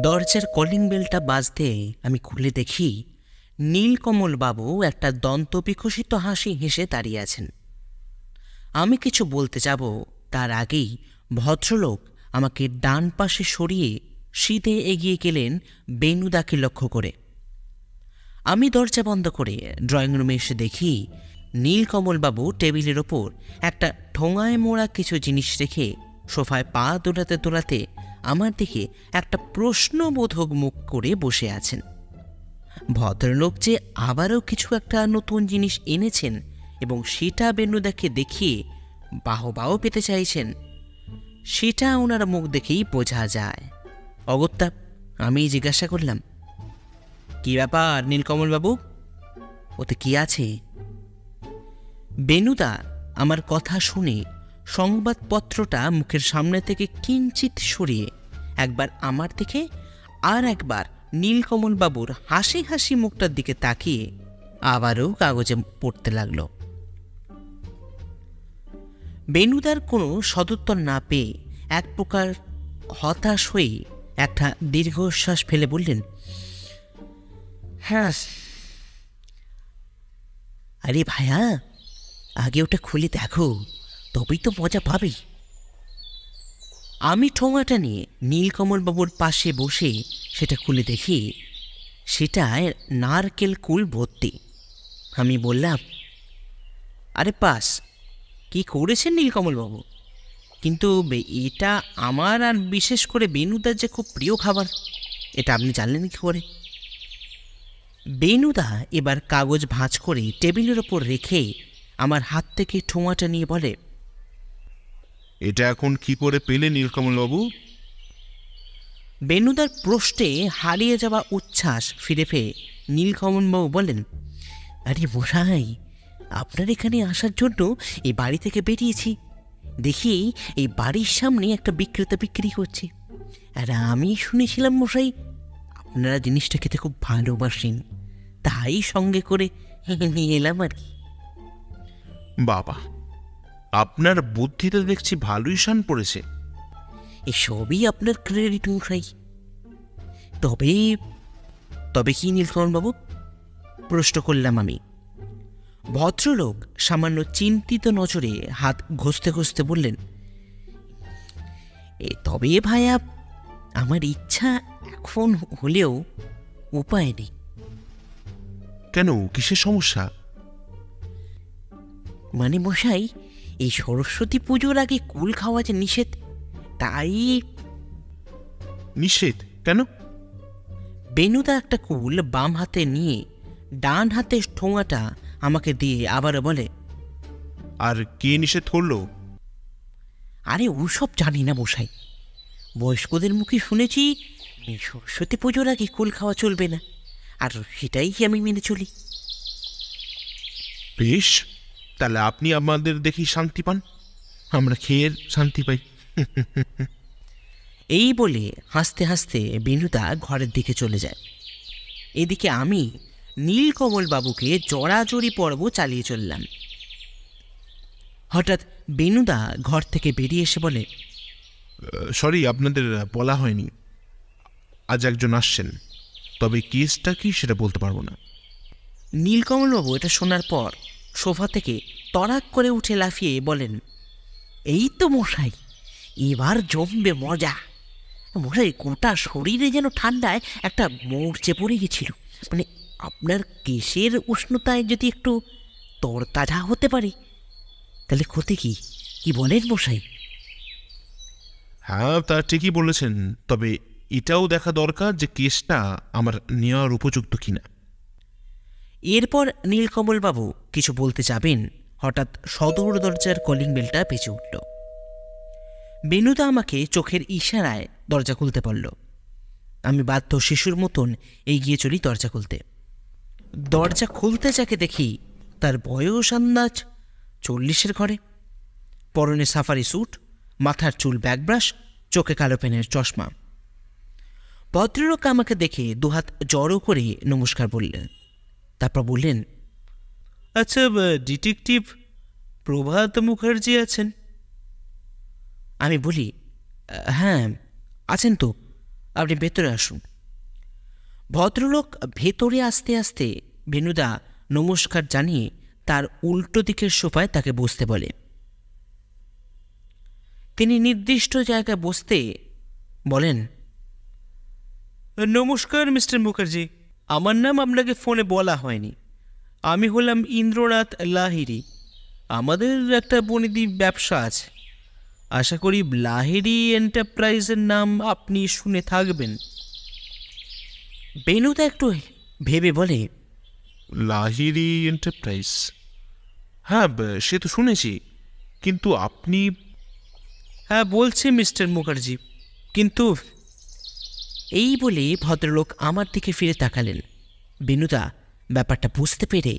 দরজার কলিং বেলটা বাজতে আমি খুলে দেখি নীলকমল বাবু একটা দন্তবিকশিত হাসি হেসে দাঁড়িয়ে আছেন। আমি কিছু বলতে যাব তার আগেই ভদ্রলোক আমাকে ডান পাশে সরিয়ে সিধে এগিয়ে গেলেন বেনুদাকে লক্ষ্য করে। আমি দরজা বন্ধ করে ড্রয়িং রুমে এসে দেখি নীলকমলবাবু টেবিলের ওপর একটা ঠোঙায় মোড়া কিছু জিনিস রেখে সোফায় পা দোলাতে দোলাতে আমার দিকে একটা প্রশ্নবোধক মুখ করে বসে আছেন। ভদ্রলোক যে আবারও কিছু একটা নতুন জিনিস এনেছেন এবং সেটা বেনুদাকে দেখিয়ে বাহবাও পেতে চাইছেন, সেটা ওনার মুখ দেখেই বোঝা যায়। অগত্যা আমি জিজ্ঞাসা করলাম, কি ব্যাপার নীলকমলবাবু, ওতে কি আছে? বেনুদা আমার কথা শুনে সংবাদপত্রটা মুখের সামনে থেকে কিঞ্চিত সরিয়ে একবার আমার দিকে আর একবার নীলকমলবাবুর হাসি হাসি মুখটার দিকে তাকিয়ে আবারও কাগজে পড়তে লাগল। বেনুদার কোনো সদুত্তর না পেয়ে এক প্রকার হতাশ হয়ে একটা দীর্ঘশ্বাস ফেলে বললেন, হ্যাঁ। আরে ভাইয়া, আগে ওটা খুলে দেখো, তবেই তো মজা পাবে। আমি ঠোঙাটা নিয়ে নীলকমলবাবুর পাশে বসে সেটা খুলে দেখি সেটায় নারকেল কুল ভর্তি। আমি বললাম, আরে পাস, কি করেছেন নীলকমলবাবু? কিন্তু এটা আমার আর বিশেষ করে বেনুদার যে খুব প্রিয় খাবার, এটা আপনি জানলেন কি করে? বেনুদা এবার কাগজ ভাঁজ করে টেবিলের ওপর রেখে আমার হাত থেকে ঠোঙাটা নিয়ে বলে, এটা এখন কি করে পেলে নীলকমলবাবু? বেনুদার প্রশ্নে হারিয়ে যাওয়া উচ্ছ্বাস ফিরে পেয়ে নীলকমলবাবু বলেন, আরে মশাই, আপনার এখানে আসার জন্য এই বাড়ি থেকে বেরিয়েছি, দেখি এই বাড়ির সামনে একটা বিক্রেতা বিক্রি করছে, আর আমি শুনেছিলাম মশাই আপনারা জিনিসটা খেতে খুব ভালোবাসেন, তাই সঙ্গে করে নিয়ে এলাম আর কি। বাবা, আপনার বুদ্ধিতে দেখছি ভালোই শান পড়েছে। এসবই আপনার ক্রেডিট মশাই। তবে তবে কি নীলকমলবাবু, প্রশ্ন করলাম আমি। ভদ্রলোক সামান্য চিন্তিত নজরে হাত ঘষতে ঘষতে বললেন, তবে ভাইয়া, আমার ইচ্ছা এখন হলেও উপায় নেই। কেন, কিসের সমস্যা? মানে মশাই, এই সরস্বতী পুজোর আগে কুল খাওয়া যে নিষেধ, তাই। নিষেধ কেন? বেনুদা একটা কুল বাম হাতে নিয়ে ডান হাতে ঠোঙাটা আমাকে দিয়ে আবারও বলে, আর কে নিষেধ করল? আরে ওসব জানি না মশাই, বয়স্কদের মুখে শুনেছি সরস্বতী পুজোর আগে কুল খাওয়া চলবে না, আর সেটাই আমি মেনে চলি। বেশ, তাহলে আপনি আমাদের দেখি শান্তি পান, আমরা খেয়ে শান্তি পাই। এই বলে হাসতে হাসতে বেনুদা ঘরের দিকে চলে যায়। এদিকে আমি নীলকমলবাবুকে জড়াজড়ি পর্ব চালিয়ে চললাম। হঠাৎ বেনুদা ঘর থেকে বেরিয়ে এসে বলে, সরি, আপনাদের বলা হয়নি, আজ একজন আসছেন, তবে কেসটা কি সেটা বলতে পারবো না। নীলকমলবাবু এটা শোনার পর সোফা থেকে তড়াক করে উঠে লাফিয়ে বলেন, এই তো মশাই, এবার জমবে মজা। মশাই, গোটা শরীরে যেন ঠান্ডায় একটা মরচে পড়ে গেছিল, মানে আপনার কেশের উষ্ণতায় যদি একটু তরতাজা হতে পারে তাহলে ক্ষতি কি, কি বলেন মশাই? হ্যাঁ, তা ঠিকই বলেছেন, তবে এটাও দেখা দরকার যে কেসটা আমার নেওয়ার উপযুক্ত কিনা। এরপর নীলকমলবাবু কিছু বলতে যাবেন, হঠাৎ সদর দরজার কলিং বেলটা বেজে উঠল। বেনুদা আমাকে চোখের ইশারায় দরজা খুলতে বলল। আমি বাধ্য শিশুর মতন এগিয়ে চলি দরজা খুলতে। দরজা খুলতে যাকে দেখি তার বয়স আন্দাজ 40-এর ঘরে, পরনে সাফারি স্যুট, মাথার চুল ব্যাকব্রাশ, চোখে কালো পেনের চশমা। ভদ্রলোক আমাকে দেখে দুহাত জড়ো করে নমস্কার বললেন, তারপর বললেন, আচ্ছা, ডিটেকটিভ প্রভাত মুখার্জি আছেন? আমি বলি, হ্যাঁ আছেন তো, আপনি ভেতরে আসুন। ভদ্রলোক ভেতরে আসতে আসতে বেনুদা নমস্কার জানিয়ে তার উল্টো দিকের সোফায় তাকে বসতে বলে। তিনি নির্দিষ্ট জায়গায় বসতে বলেন, নমস্কার মিস্টার মুখার্জি, আমার নাম আপনাকে ফোনে বলা হয়নি। আমি হলাম ইন্দ্রনাথ লাহিড়ী। আমাদের একটা বনিদি ব্যবসা আছে, আশা করি লাহিড়ী এন্টারপ্রাইজের নাম আপনি শুনে থাকবেন। বেনুদা একটু ভেবে বলে, লাহিড়ী এন্টারপ্রাইজ? হ্যাঁ, সে তো শুনেছি, কিন্তু আপনি... হ্যাঁ বলছি মিস্টার মুখার্জি, কিন্তু... এই বলে ভদ্রলোক আমার দিকে ফিরে তাকালেন। বেনুদা ব্যাপারটা বুঝতে পেরে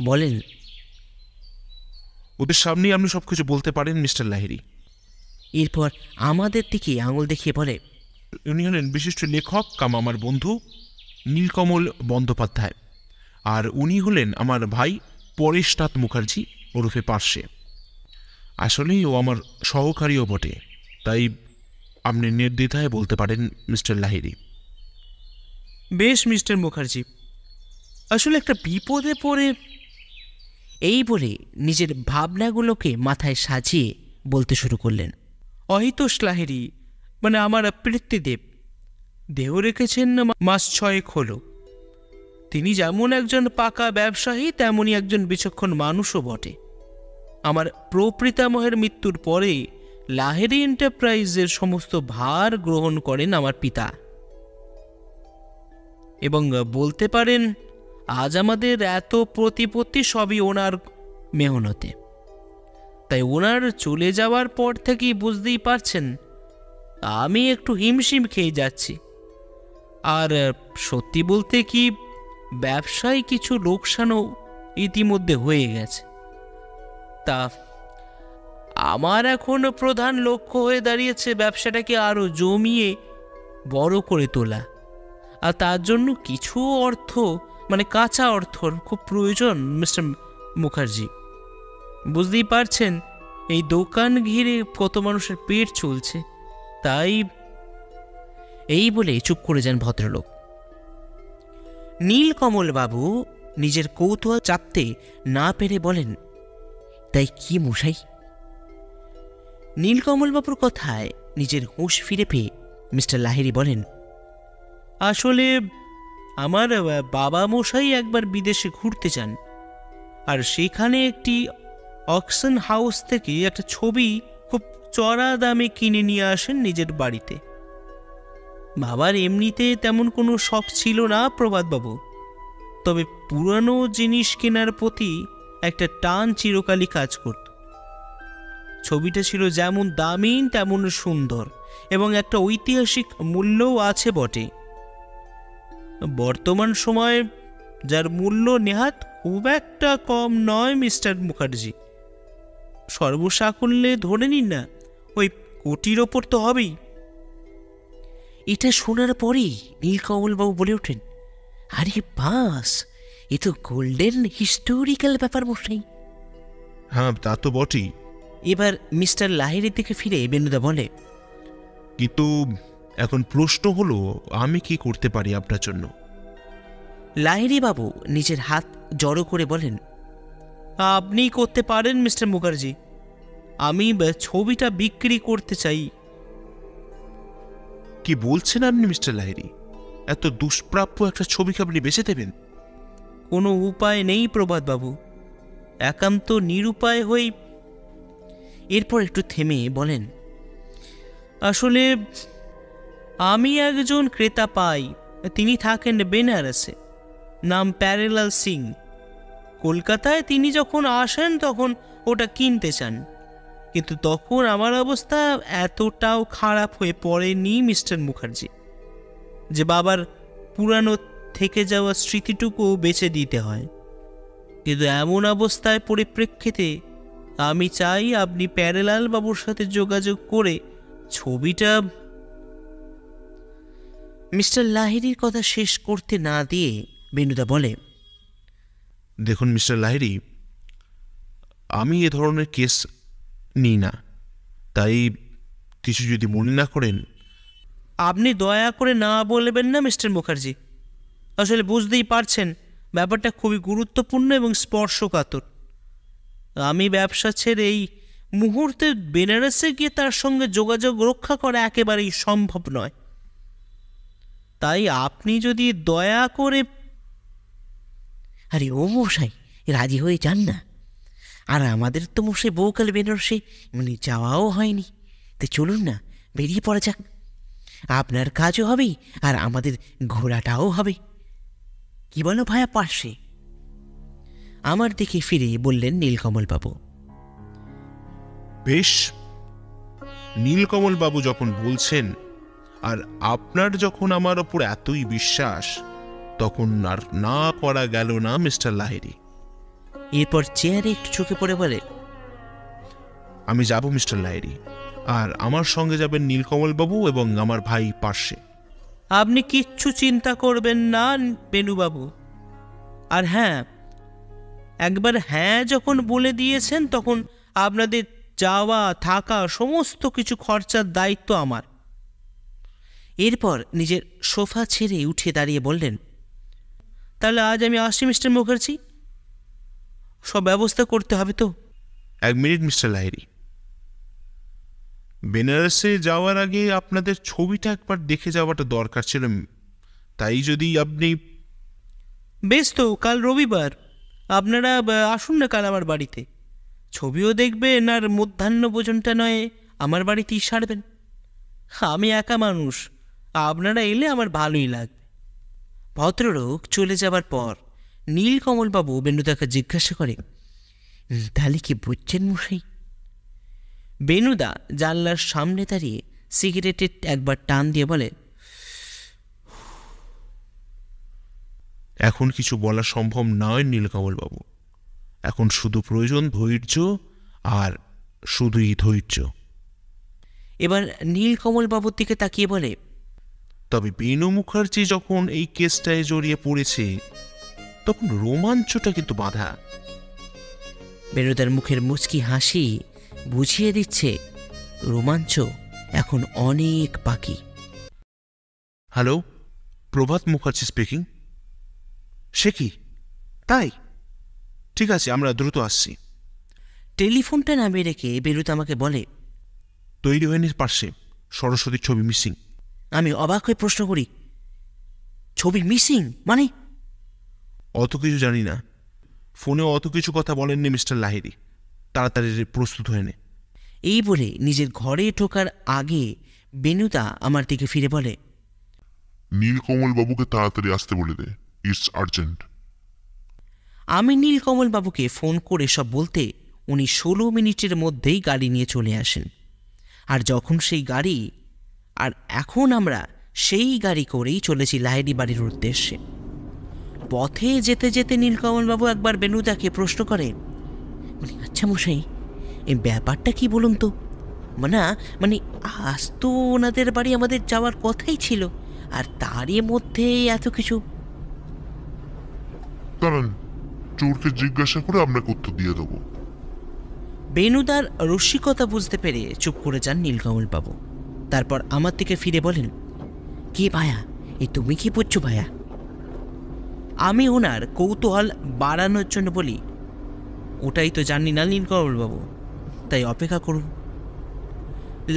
বলেন, ওদের সামনেই আপনি সব কিছু বলতে পারেন মিস্টার লাহিড়ী। এরপর আমাদের দিকে আঙুল দেখিয়ে বলে, উনি হলেন বিশিষ্ট লেখক কাম আমার বন্ধু নীলকমল বন্দ্যোপাধ্যায়, আর উনি হলেন আমার ভাই পরেশনাথ মুখার্জি ওরফে পার্শে। আসলেই ও আমার সহকারীও বটে, তাই আপনি নির্দ্বিধায় বলতে পারেন মিস্টার লাহিড়ী। বেশ মিস্টার মুখার্জি, আসলে একটা বিপদে পড়ে... এই বলে নিজের ভাবনাগুলোকে মাথায় সাজিয়ে বলতে শুরু করলেন, অহিতোষ লাহিড়ী মানে আমার পিতৃদেব দেহ রেখেছেন মাস 6 হলো। তিনি যেমন একজন পাকা ব্যবসায়ী, তেমনই একজন বিচক্ষণ মানুষও বটে। আমার প্রপিতামহের মৃত্যুর পরে লাহিড়ী এন্টারপ্রাইজের সমস্ত ভার গ্রহণ করেন আমার পিতা, এবং বলতে পারেন আজ আমাদের এত প্রতিপত্তি সবই ওনার মেহনতে। তাই ওনার চলে যাওয়ার পর থেকেই বুঝতেই পারছেন আমি একটু হিমশিম খেয়ে যাচ্ছি। আর সত্যি বলতে কি, ব্যবসায় কিছু লোকসানও ইতিমধ্যে হয়ে গেছে। তা আমার এখন প্রধান লক্ষ্য হয়ে দাঁড়িয়েছে ব্যবসাটাকে আরও জমিয়ে বড় করে তোলা, আর তার জন্য কিছু অর্থ মানে কাঁচা অর্থর খুব প্রয়োজন মিস্টার মুখার্জি। বুঝতেই পারছেন এই দোকান ঘিরে কত মানুষের পেট চলছে, তাই... এই বলে চুপ করে যান ভদ্রলোক। নীলকমলবাবু নিজের কৌতূহল চাপতে না পেরে বলেন, তাই কি মশাই? নীলকমলবাবুর কথায় নিজের হুঁশ ফিরে পেয়ে মিস্টার লাহিড়ী বলেন, আসলে আমার বাবা মশাই একবার বিদেশে ঘুরতে যান, আর সেখানে একটি অকশন হাউস থেকে একটা ছবি খুব চড়া দামে কিনে নিয়ে আসেন নিজের বাড়িতে। বাবার এমনিতে তেমন কোনো শখ ছিল না প্রভাতবাবু, তবে পুরানো জিনিস কেনার প্রতি একটা টান চিরকালই কাজ করত। ছবিটা ছিল যেমন দামি তেমন সুন্দর, এবং একটা ঐতিহাসিক মূল্যও আছে বটে। বর্তমান সময়ে যার মূল্য নেহাত খুব একটা কম নয় মিস্টার মুখার্জি। সর্বসাকুল্যে ধরে নিন না, ওই কোটির ওপর তো হবেই। এটা শোনার পরেই নীলকমলবাবু বলে ওঠেন, আরে বাস, এ তো গোল্ডেন হিস্টোরিক্যাল ব্যাপার মশাই। হ্যাঁ, তা তো বটেই। এবার মিস্টার লাহিড়ীর দিকে ফিরে বেনুদা বলে, কিন্তু এখন প্রশ্ন হলো আমি কি করতে পারি আপনার জন্য? লাহিড়ী বাবু নিজের হাত জড়ো করে বলেন, আপনি করতে পারেন মিস্টার মুখার্জি, আমি ছবিটা বিক্রি করতে চাই। কি বলছেন আপনি মিস্টার লাহিড়ী? এত দুষ্প্রাপ্য একটা ছবিকে আপনি বেচে দেবেন? কোনো উপায় নেই প্রভাতবাবু, একান্ত নিরুপায় হই। এরপর একটু থেমে বলেন, আসলে আমি একজন ক্রেতা পাই, তিনি থাকেন বেনারসে, নাম প্যারেলাল সিং। কলকাতায় তিনি যখন আসেন তখন ওটা কিনতে চান, কিন্তু তখন আমার অবস্থা এতটাও খারাপ হয়ে পড়েনি মিস্টার মুখার্জি যে বাবার পুরানো থেকে যাওয়া স্মৃতিটুকু বেঁচে দিতে হয়। কিন্তু এমন অবস্থায় পরিপ্রেক্ষিতে আমি চাই আপনি প্যারেলাল বাবুর সাথে যোগাযোগ করে ছবিটা... মিস্টার লাহিড়ির কথা শেষ করতে না দিয়ে বেনুদা বলে, দেখুন মিস্টার লাহিড়ি, আমি এ ধরনের কেস নিই না, তাই কিছু যদি মনে না করেন। আপনি দয়া করে না বলবেন না মিস্টার মুখার্জি। আসলে বুঝতেই পারছেন ব্যাপারটা খুবই গুরুত্বপূর্ণ এবং স্পর্শকাতর। আমি ব্যবসা ছেড়ে এই মুহূর্তে বেনারসে গিয়ে তার সঙ্গে যোগাযোগ রক্ষা করা একেবারেই সম্ভব নয়। তাই আপনি যদি দয়া করে... আরে ও মশাই, রাজি হয়ে যান না। আর আমাদের তো মশাই বহুকাল বেনারসে যাওয়াও হয়নি। তো চলুন না, বেরিয়ে পড়া যাক। আপনার কাজও হবে আর আমাদের ঘোরাটাও হবে। কি বলো ভায়া পার্শ্বে? আমার দিকে ফিরে বললেন নীলকমলবাবু। বেশ, নীলকমলবাবু যখন বলছেন আর আপনার যখন আমার ওপর এতই বিশ্বাস, তখন আর না করা গেল না মিস্টার লাহিড়ি। এরপর চেয়ারে একটু চোখে পড়ে বলে, আমি যাব মিস্টার লাহিড়ি, আর আমার সঙ্গে যাবেন নীলকমলবাবু এবং আমার ভাই পার্শ্বে। আপনি কিচ্ছু চিন্তা করবেন না বেনুবাবু। আর হ্যাঁ, একবার হ্যাঁ যখন বলে দিয়েছেন, তখন আপনাদের যাওয়া থাকা সমস্ত কিছু খরচার দায়িত্ব আমার। এরপর নিজের সোফা ছেড়ে উঠে দাঁড়িয়ে বললেন, তাহলে আজ আমি আসছি মিস্টার মুখার্জি, সব ব্যবস্থা করতে হবে তো। এক মিনিট মিস্টার লাহিড়ি, বেনারসে যাওয়ার আগে আপনাদের ছবিটা একবার দেখে যাওয়াটা দরকার ছিল। তাই যদি আপনি... বেশ, তো কাল রবিবার আপনারা আসুন না কাল আমার বাড়িতে। ছবিও দেখবেন আর মধ্যাহ্ন ভোজনটা নয় আমার বাড়িতেই সারবেন। আমি একা মানুষ, আপনারা এলে আমার ভালোই লাগবে। ভদ্রলোক চলে যাবার পর নীলকমলবাবু বেনুদাকে জিজ্ঞাসা করে, তাহলে কি বুঝছেন মশাই? বেনুদা জানলার সামনে দাঁড়িয়ে সিগারেটের একবার টান দিয়ে বলে, এখন কিছু বলা সম্ভব নয় নীলকমলবাবু। এখন শুধু প্রয়োজন ধৈর্য, আর শুধুই ধৈর্য। এবার নীলকমলবাবুর দিকে তাকিয়ে বলে, তবে বেনু মুখার্জি যখন এই কেসটায় জড়িয়ে পড়েছে, তখন রোমাঞ্চটা কিন্তু বাধা। বেনুদার মুখের মুচকি হাসি বুঝিয়ে দিচ্ছে রোমাঞ্চ এখন অনেক বাকি। হ্যালো, প্রভাত মুখার্জি স্পিকিং। সে কি? তাই? ঠিক আছে, আমরা দ্রুত আসছি। টেলিফোনটা নামিয়ে রেখে বেনুদা আমাকে বলে, তৈরি হয়নি পার্শ্বে, সরস্বতীর ছবি মিসিং। আমি অবাক হয়ে প্রশ্ন করি, ছবি মিসিং মানে? অত কিছু জানি না, ফোনে অত কিছু কথা বলেননি মিস্টার লাহিড়ি। তাড়াতাড়ি প্রস্তুত হয়ে নে। এই বলে নিজের ঘরে ঢোকার আগে বেনুদা আমার দিকে ফিরে বলে, নীলকমলবাবুকে তাড়াতাড়ি আসতে বলে দে, ইটস আর্জেন্ট। আমি নীলকমলবাবুকে ফোন করে সব বলতে উনি 16 মিনিটের মধ্যেই গাড়ি নিয়ে চলে আসেন। আর যখন সেই গাড়ি, আর এখন আমরা সেই গাড়ি করেই চলেছি লাহিড়ি বাড়ির উদ্দেশ্যে। পথে যেতে যেতে নীলকমলবাবু একবার বেনুদাকে প্রশ্ন করে, আচ্ছা মশাই, এই ব্যাপারটা কি বলুন তো? মানে আজ তো ওনাদের বাড়ি আমাদের যাওয়ার কথাই ছিল, আর তারই মধ্যে এত কিছু। দাঁড়ান, চোরকে জিজ্ঞাসা করে আপনাকে উত্তর দিয়ে দেবো। বেনুদার রসিকতা বুঝতে পেরে চুপ করে যান নীলকমলবাবু। তারপর আমার দিকে ফিরে বলেন, কি ভায়া, এই তুমি কি বুঝছো ভায়া? আমি ওনার কৌতূহল বাড়ানোর জন্য বলি, ওটাই তো জানি না নীলকমলবাবু, তাই অপেক্ষা করুন।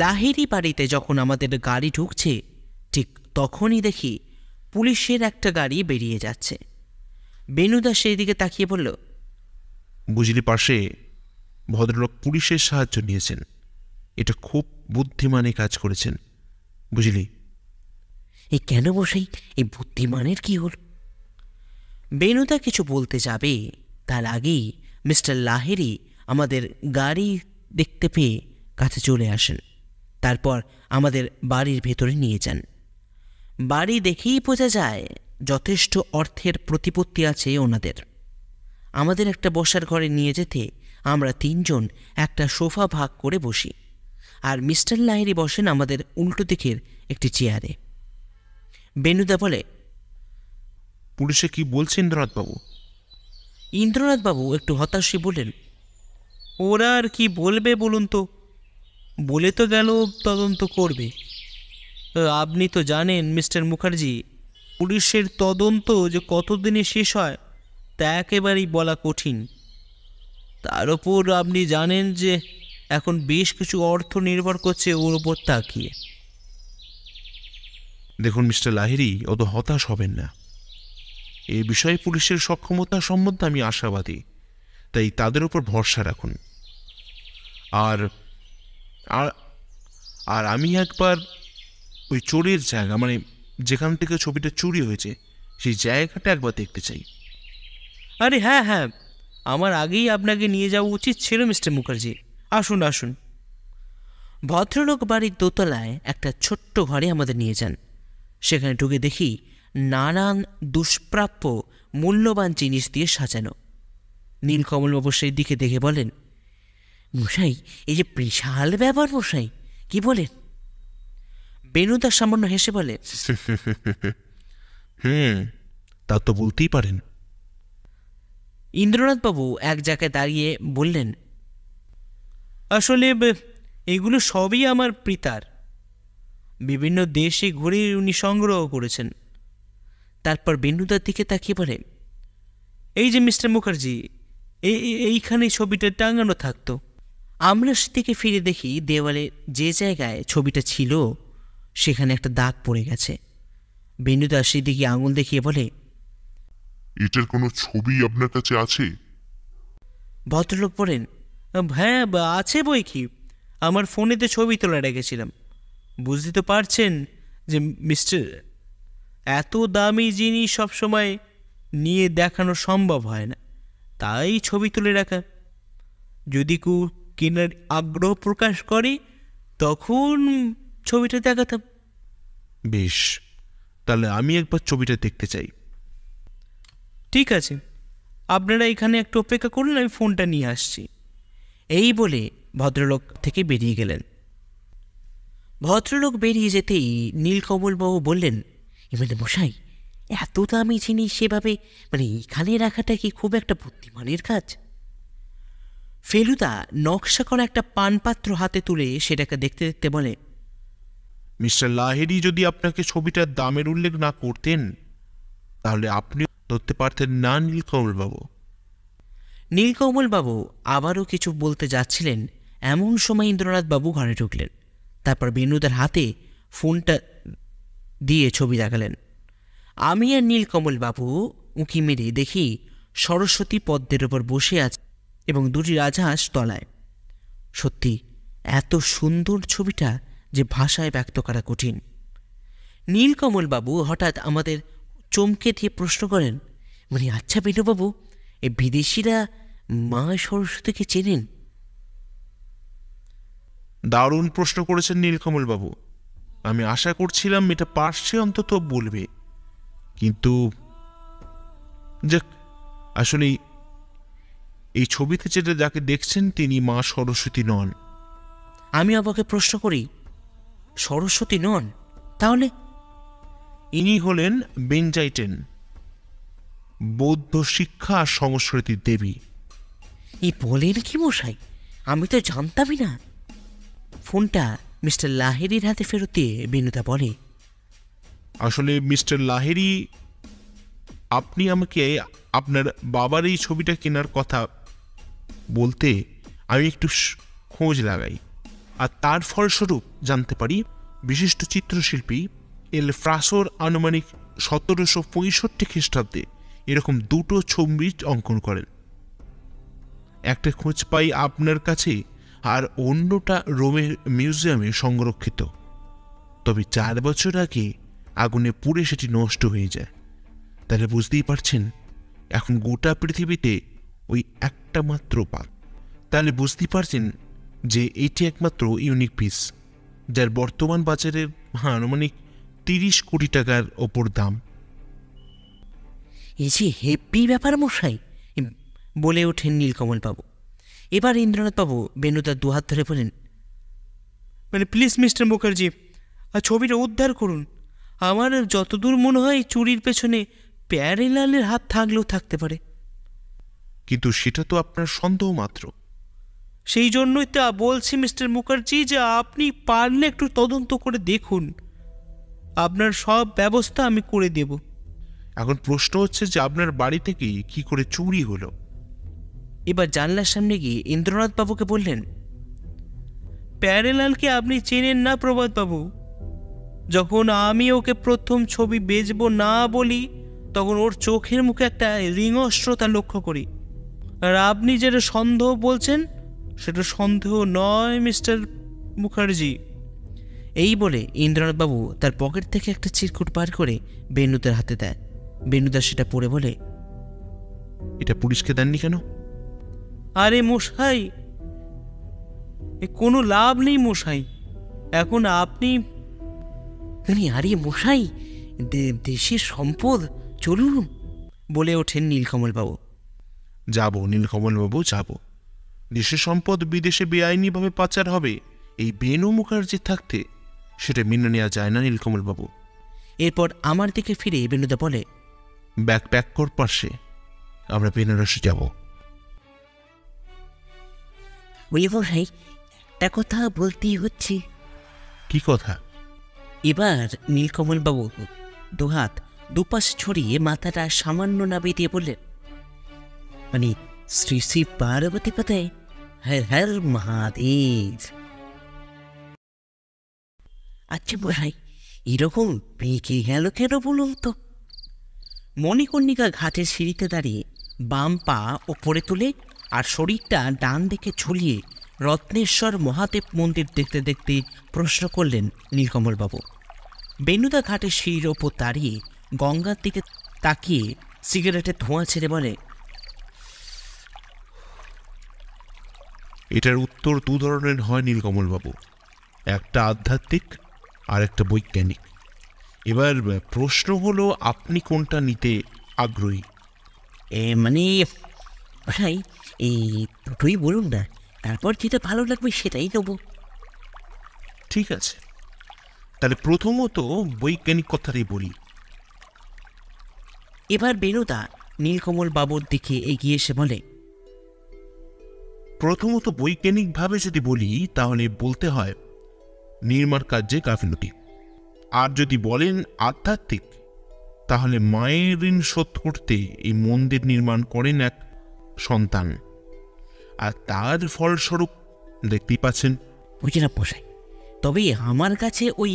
লাহিড়ি বাড়িতে যখন আমাদের গাড়ি ঢুকছে, ঠিক তখনই দেখি পুলিশের একটা গাড়ি বেরিয়ে যাচ্ছে। বেনুদা সেই দিকে তাকিয়ে বলল, বুঝলি পার্শ্বে, ভদ্রলোক পুলিশের সাহায্য নিয়েছেন। এটা খুব বুদ্ধিমানী কাজ করেছেন, বুঝলি? এই কেন মশাই, এই বুদ্ধিমানের কি হল? বেনুদা কিছু বলতে যাবে, তার আগেই মিস্টার লাহিড়ি আমাদের গাড়ি দেখতে পেয়ে কাছে চলে আসেন। তারপর আমাদের বাড়ির ভেতরে নিয়ে যান। বাড়ি দেখেই বোঝা যায় যথেষ্ট অর্থের প্রতিপত্তি আছে ওনাদের। আমাদের একটা বসার ঘরে নিয়ে যেতে আমরা 3 জন একটা সোফা ভাগ করে বসি, আর মিস্টার লাহিড়ি বসেন আমাদের উল্টো দিকের একটি চেয়ারে। বেনুদা বলে, পুলিশে কি বলছে ইন্দ্রনাথবাবু? ইন্দ্রনাথবাবু একটু হতাশ বললেন, ওরা আর কি বলবে বলুন তো, বলে তো গেল তদন্ত করবে। আপনি তো জানেন মিস্টার মুখার্জি, পুলিশের তদন্ত যে কতদিনে শেষ হয় তা একেবারেই বলা কঠিন। তার ওপর আপনি জানেন যে এখন বেশ কিছু অর্থ নির্ভর করছে ওর ওপর তাকিয়ে। দেখুন মিস্টার লাহিড়ী, অত হতাশ হবেন না। এই বিষয়ে পুলিশের সক্ষমতা সম্বন্ধে আমি আশাবাদী, তাই তাদের উপর ভরসা রাখুন। আর আর আর আমি একবার ওই চোরের জায়গা, মানে যেখান থেকে ছবিটা চুরি হয়েছে, সেই জায়গাটা একবার দেখতে চাই। আরে হ্যাঁ হ্যাঁ, আমার আগেই আপনাকে নিয়ে যাওয়া উচিত ছিল মিস্টার মুখার্জি। আসুন আসুন। ভদ্রলোক বাড়ির দোতলায় একটা ছোট্ট ঘরে আমাদের নিয়ে যান। সেখানে ঢুকে দেখি নানান দুষ্প্রাপ্য মূল্যবান জিনিস দিয়ে সাজানো। নীলকমলবাবু সেই দিকে দেখে বলেন, মশাই, এই যে বিশাল ব্যাপার মশাই, কি বলেন? বেনুদা সামান্য হেসে বলে, তা তো বলতেই পারেন। ইন্দ্রনাথবাবু এক জায়গায় দাঁড়িয়ে বললেন, আসলে এগুলো সবই আমার পিতার। বিভিন্ন দেশে ঘুরে উনি সংগ্রহ করেছেন। তারপর বেনুদার দিকে তাকিয়ে বলে, এই যে মিস্টার মুখার্জি, এইখানে ছবিটা টাঙানো থাকতো। আমরা সেদিকে ফিরে দেখি দেওয়ালে যে জায়গায় ছবিটা ছিল সেখানে একটা দাগ পড়ে গেছে। বেনুদা সেদিকে আঙুল দেখিয়ে বলে, এটার কোনো ছবি আপনার কাছে আছে? ভদ্রলোক বলেন, হ্যাঁ আছে বই কি, আমার ফোনেতে ছবি তোলা রেখেছিলাম। বুঝতে তো পারছেন যে মিস্টার, এত দামি জিনিস সবসময় নিয়ে দেখানো সম্ভব হয় না, তাই ছবি তুলে রাখা। যদি কেউ কেনার আগ্রহ প্রকাশ করে তখন ছবিটা দেখাতাম। বেশ, তাহলে আমি একবার ছবিটা দেখতে চাই। ঠিক আছে, আপনারা এখানে একটু অপেক্ষা করুন, আমি ফোনটা নিয়ে আসছি। এই বলে ভদ্রলোক থেকে বেরিয়ে গেলেন। ভদ্রলোক বেরিয়ে যেতেই নীলকমলবাবু বললেন, এবারে মশাই, এত দামি জিনিস সেভাবে এখানে রাখাটা কি খুব একটা বুদ্ধিমানের কাজ? ফেলুদা নকশা করা একটা পানপাত্র হাতে তুলে সেটাকে দেখতে দেখতে বলে, মিস্টার লাহিড়ী যদি আপনাকে ছবিটার দামের উল্লেখ না করতেন তাহলে আপনি ধরতে পারতেন না নীলকমলবাবু। নীলকমলবাবু আবারও কিছু বলতে যাচ্ছিলেন, এমন সময় ইন্দ্রনাথবাবু ঘরে ঢুকলেন। তারপর বেনুদার হাতে ফোনটা দিয়ে ছবি দেখালেন। আমি আর নীলকমলবাবু উঁকি মেরে দেখি সরস্বতী পদ্মের ওপর বসে আছে এবং দুটি রাজহাঁস তলায়। সত্যি এত সুন্দর ছবিটা যে ভাষায় ব্যক্ত করা কঠিন। নীলকমলবাবু হঠাৎ আমাদের চমকে দিয়ে প্রশ্ন করেন, আচ্ছা বেনুবাবু, এই বিদেশিরা মা সরস্বতীকে চেনেন? দারুণ প্রশ্ন করেছেন নীলকমলবাবু। আমি আশা করছিলাম এটা পারছে অন্তত বলবে, কিন্তু যাক, আসলে এই ছবিতে যেটা যাকে দেখছেন তিনি মা সরস্বতী নন। আমি আবাকে প্রশ্ন করি, সরস্বতী নন তাহলে? ইনি হলেন বেনজাইটেন, বৌদ্ধ শিক্ষা আর সংস্কৃতির দেবী। এই বলেন কি মশাই? আমি তো জানতামই না। ফোনটা মিস্টার লাহিড়ীর হাতে ফেরত দিয়ে বেনুদা বলে, আসলে মিস্টার লাহিড়ী, আপনি আমাকে আপনার বাবার এই ছবিটা কেনার কথা বলতে আমি একটু খোঁজ লাগাই, আর তার ফলস্বরূপ জানতে পারি বিশিষ্ট চিত্রশিল্পী এল ফ্রাসোর আনুমানিক 1765 খ্রিস্টাব্দে এরকম দুটো ছবি অঙ্কন করেন। একটা খোঁজ পাই আপনার কাছে, আর অন্যটা রোমের মিউজিয়ামে সংরক্ষিত। তবে 4 বছর আগে আগুনে পুড়ে সেটি নষ্ট হয়ে যায়। তাহলে বুঝতেই পারছেন এখন গোটা পৃথিবীতে ওই একটা মাত্র তাহলে বুঝতেই পারছেন যে এটি একমাত্র ইউনিক পিস, যার বর্তমান বাজারের আনুমানিক 30 কোটি টাকার ওপর দাম। এই যে হেভি ব্যাপার মশাই, বলে ওঠেন নীলকমলবাবু। এবার ইন্দ্রনাথবাবু বেনুদার দুহাত ধরে বলেন, প্লিজ মিস্টার মুখার্জি, আর ছবিটা উদ্ধার করুন। আমার যতদূর মনে হয় চুরির পেছনে প্যারেলালের হাত থাকলেও থাকতে পারে। কিন্তু সেটা তো আপনার সন্দেহ মাত্র। সেই জন্যই তো বলছি মিস্টার মুখার্জি যে আপনি পারলে একটু তদন্ত করে দেখুন। আপনার সব ব্যবস্থা আমি করে দেব। এখন প্রশ্ন হচ্ছে যে আপনার বাড়ি থেকে কি করে চুরি হলো? এবার জানলার সামনে গিয়ে ইন্দ্রনাথ বাবুকে বললেন, প্যারেলালকে আপনি চেনেন না প্রভাত বাবু? যখন আমি ওকে প্রথম ছবি বেচবো না বলি, তখন ওর চোখের মুখে একটা রিংস্রতা লক্ষ্য করি। আর আপনি যেটা সন্দেহ বলছেন সেটা সন্দেহ নয় মিস্টার মুখার্জি। এই বলে ইন্দ্রনাথবাবু তার পকেট থেকে একটা চিরকুট বার করে বেনুদার হাতে দেয়। বেনুদা সেটা পড়ে বলে, এটা পুলিশকে দেননি কেন? আরে মশাই, এ কোনো লাভ নেই মশাই। এখন আপনি আরে মশাই, দেশের সম্পদ, চলুন, বলে ওঠেন নীলকমলবাবু। যাব নীলকমলবাবু, যাব। দেশের সম্পদ বিদেশে বেআইনিভাবে পাচার হবে এই বেনু মুখার্জি থাকতে, সেটা মেনে নেওয়া যায় না নীলকমলবাবু। এরপর আমার দিকে ফিরে বেনুদা বলে, ব্যাগ প্যাক কর পাশে, আমরা বেনারসে যাব। ওই মশাই, একটা কথা বলতেই হচ্ছে। কি কথা? এবার নীলকমলবাবু দুহাত দুপাশ ছড়িয়ে মাথাটা সামান্য নাবিয়ে দিয়ে বললেন, মানে শ্রী শ্রী পার্বতী পদে হর হর মহাদেব। আচ্ছা মশাই, এরকম বেঁকে গেল কেন বলুন তো? মণিকর্ণিকা ঘাটের সিঁড়িতে দাঁড়িয়ে বাম পা ওপরে তুলে আর শরীরটা ডান দিকে ঝুলিয়ে রত্নেশ্বর মহাদেব মন্দির দেখতে দেখতে প্রশ্ন করলেন নীলকমলবাবু। বেনুদা ঘাটের সিঁড়ির ওপর দাঁড়িয়ে গঙ্গার দিকে তাকিয়ে সিগারেটের ধোঁয়া ছেড়ে বলে, এটার উত্তর দু ধরনের হয় নীলকমলবাবু, একটা আধ্যাত্মিক আর একটা বৈজ্ঞানিক। এবার প্রশ্ন হলো আপনি কোনটা নিতে আগ্রহী? মানে মশাই, এই দুটোই বলুন না, তারপর যেটা ভালো লাগবে সেটাই দেবো। ঠিক আছে, তাহলে প্রথমত বৈজ্ঞানিক কথাটাই বলি। এবার বেনুদা নীলকমল বাবুর দিকে এগিয়ে এসে বলে, প্রথমত বৈজ্ঞানিকভাবে যদি বলি তাহলে বলতে হয় নির্মাণ কার্যে গাফিলতি। আর যদি বলেন আধ্যাত্মিক, তাহলে মায়ের ঋণ শোধ করতে এই মন্দির নির্মাণ করেন এক সন্তান, আর তার ফলস্বরূপ দেখতেই পাচ্ছেন। বুঝলাম মশাই, তবে আমার কাছে ওই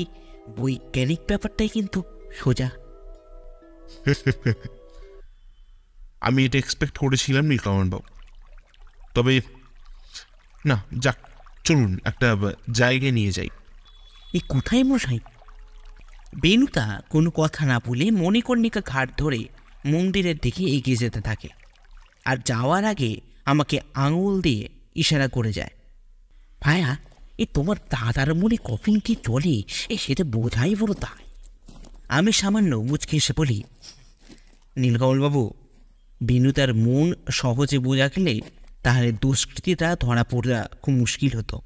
বৈজ্ঞানিক ব্যাপারটাই কিন্তু সোজা। আমি এটা এক্সপেক্ট করেছিলাম নীলকমলবাবু। তবে না, যাক, চলুন একটা জায়গায় নিয়ে যাই। এই কোথায় মশাই? বেনুদা কোনো কথা না বলে মণিকর্ণিকা ঘাট ধরে মন্দিরের দিকে এগিয়ে যেতে থাকে, আর যাওয়ার আগে আমাকে আঙুল দিয়ে ইশারা করে যায়। ভায়া, এ তোমার দাদার মনে কফিন কি চলে, সেটা বোঝাই বড় তাই। আমি সামান্য মুচকে এসে বলি, নীলকমলবাবু, বেনুদার মন সহজে বোঝা গেলে তাহলে দুষ্কৃতিটা ধরা পড়া খুব মুশকিল হতো।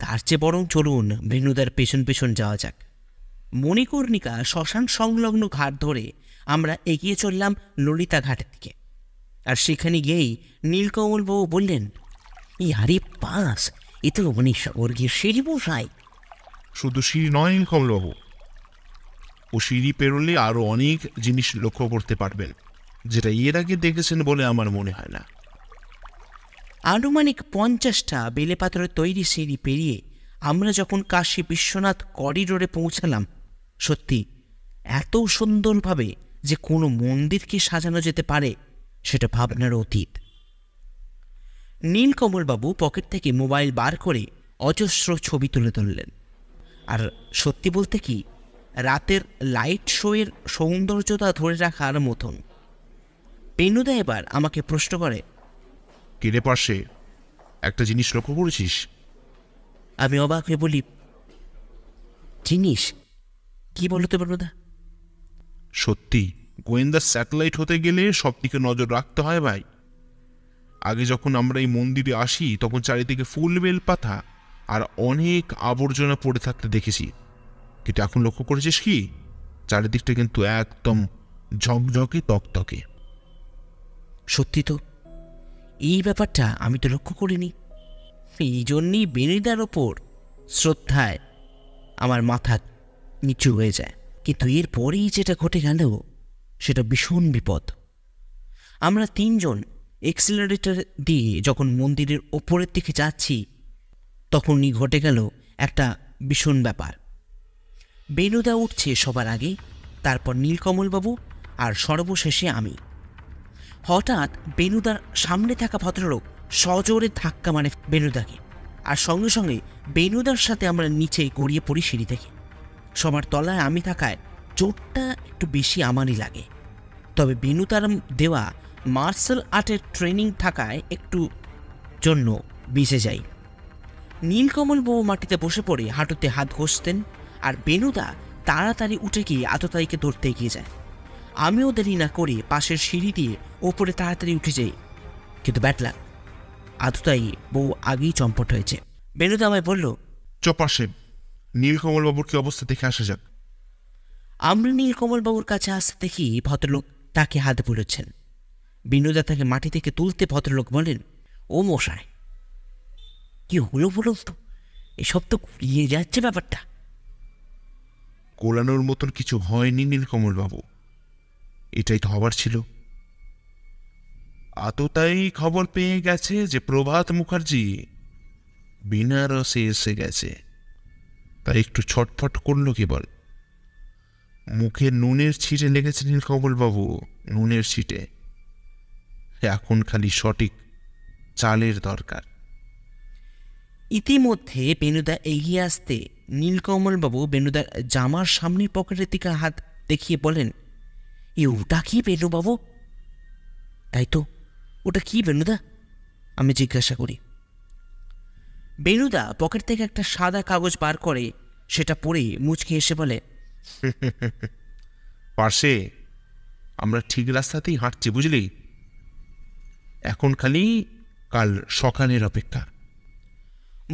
তার চেয়ে বরং চলুন বেনুদার পেছন পেছন যাওয়া যাক। মণিকর্ণিকা শ্মশান সংলগ্ন ঘাট ধরে আমরা এগিয়ে চললাম ললিতা ঘাটের দিকে। আর সেখানে গিয়েই নীলকমলবাবু বললেন, আরে পাস, এ তো মানে স্বর্গের সিঁড়ি মশাই। শুধু সিঁড়ি নয় নীলকমলবাবু, ও সিঁড়ি পেরোলে আরও অনেক জিনিস লক্ষ্য করতে পারবেন, যেটা এর আগে দেখেছেন বলে আমার মনে হয় না। আনুমানিক 50টা বেলে পাথরের তৈরি সিঁড়ি পেরিয়ে আমরা যখন কাশী বিশ্বনাথ করিডোরে পৌঁছালাম, সত্যি এত সুন্দরভাবে যে কোনো মন্দিরকে সাজানো যেতে পারে সেটা ভাবনার অতীত। নীলকমলবাবু পকেট থেকে মোবাইল বার করে অজস্র ছবি তুলে তুললেন। আর সত্যি বলতে কি, রাতের লাইট শোয়ের সৌন্দর্যতা ধরে রাখার মতন। বেনুদা এবার আমাকে প্রশ্ন করে, কেড়ে পাশে একটা জিনিস লক্ষ্য করেছিস? আমি অবাক হয়ে বলি, জিনিস কি বলতে বেনুদা? সত্যি, গোয়েন্দা স্যাটেলাইট হতে গেলে সব দিকে নজর রাখতে হয় ভাই। আগে যখন আমরা এই মন্দিরে আসি তখন চারিদিকে ফুল বেল পাতা আর অনেক আবর্জনা পড়ে থাকতে দেখেছি, কিন্তু এখন লক্ষ্য করেছিস কি, চারিদিকটা কিন্তু একদম ঝকঝকে তকতকে। সত্যি তো, এই ব্যাপারটা আমি তো লক্ষ্য করিনি। এই জন্যই বেনিদার ওপর শ্রদ্ধায় আমার মাথা নিচু হয়ে যায়। কিন্তু এরপরেই যেটা ঘটে গেল সেটা ভীষণ বিপদ। আমরা তিনজন এক্সিলারেটর দিয়ে যখন মন্দিরের ওপরের দিকে যাচ্ছি, তখনই ঘটে গেল একটা ভীষণ ব্যাপার। বেনুদা উঠছে সবার আগে, তারপর নীলকমলবাবু, আর সর্বশেষে আমি। হঠাৎ বেনুদার সামনে থাকা ভদ্রলোক সজোরে ধাক্কা মারে বেনুদাকে, আর সঙ্গে সঙ্গে বেনুদার সাথে আমরা নিচে গড়িয়ে পড়ি সিঁড়ি থেকে। সবার তলায় আমি থাকায় চোটটা একটু বেশি আমারই লাগে, তবে বেনুদার দেওয়া মার্শাল আর্টের ট্রেনিং থাকায় একটু জন্য বেঁচে যাই। নীলকমলবাবু মাটিতে বসে পড়ে হাঁটুতে হাত ঘষতেন, আর বেনুদা তাড়াতাড়ি উঠে গিয়ে আততায়ীকে ধরতে এগিয়ে যায়। আমিও দেরি না করে পাশের সিঁড়ি দিয়ে ওপরে তাড়াতাড়ি উঠে যাই, কিন্তু ব্যাটলা আততায়ী বউ আগেই চম্পট হয়েছে। বেনুদা আমায় বলল, চপাশে নীলকমলবাবুর কি অবস্থা দেখে আসা যাক। আমরা নীলকমলবাবুর কাছে আসতে দেখি ভদ্রলোক তাকে হাত বুলোচ্ছেন। বেনুদা তাকে মাটি থেকে তুলতে ভদ্রলোক বলেন, ও মশাই, কি হলো বলুন তো, এসব তো ঘুরিয়ে যাচ্ছে ব্যাপারটা। কোলানোর মতন কিছু হয়নি নীলকমলবাবু, এটাই তো হবার ছিল। আততাই খবর পেয়ে গেছে যে প্রভাত মুখার্জি বেনারসে এসে গেছে, তাই একটু ছটফট করলো কেবল। মুখে নুনের ছিটে লেগেছে নীলকমলবাবু, নুনের ছিটে। এখন খালি সঠিক চালের দরকার। ইতিমধ্যে বেনুদা এগিয়ে আসতে নীলকমলবাবু বেনুদার জামার সামনের পকেটের দিকে হাত দেখিয়ে বলেন, ওটা কি বেনুবাবু? তাই তো, ওটা কি বেনুদা? আমি জিজ্ঞাসা করি। বেনুদা পকেট থেকে একটা সাদা কাগজ বার করে সেটা পড়ে মুচকে এসে বলে, পার্শ্বে আমরা ঠিক রাস্তাতেই হাঁটছি, বুঝলি? এখন খালি কাল সকালের অপেক্ষা।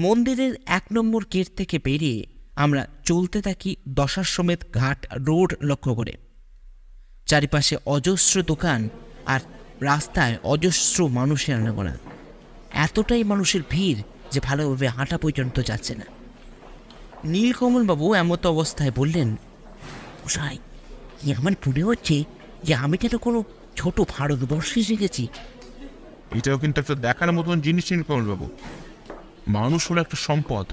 মন্দিরের 1 নম্বর গেট থেকে বেরিয়ে আমরা চলতে থাকি দশাশ্বমেধ ঘাট রোড লক্ষ্য করে। চারিপাশে অজস্র দোকান আর রাস্তায় অজস্র মানুষের আনাগোনা। এতটাই মানুষের ভিড় যে ভালোভাবে হাঁটা পর্যন্ত যাচ্ছে না। নীলকমলবাবু এমত অবস্থায় বললেন, মশাই, আমার মনে হচ্ছে যে আমি যেন কোনো ছোট ভারতবর্ষে এসে গেছি। এটাও কিন্তু একটা দেখার মতন জিনিস নীলকমলবাবু। মানুষ হলো একটা সম্পদ,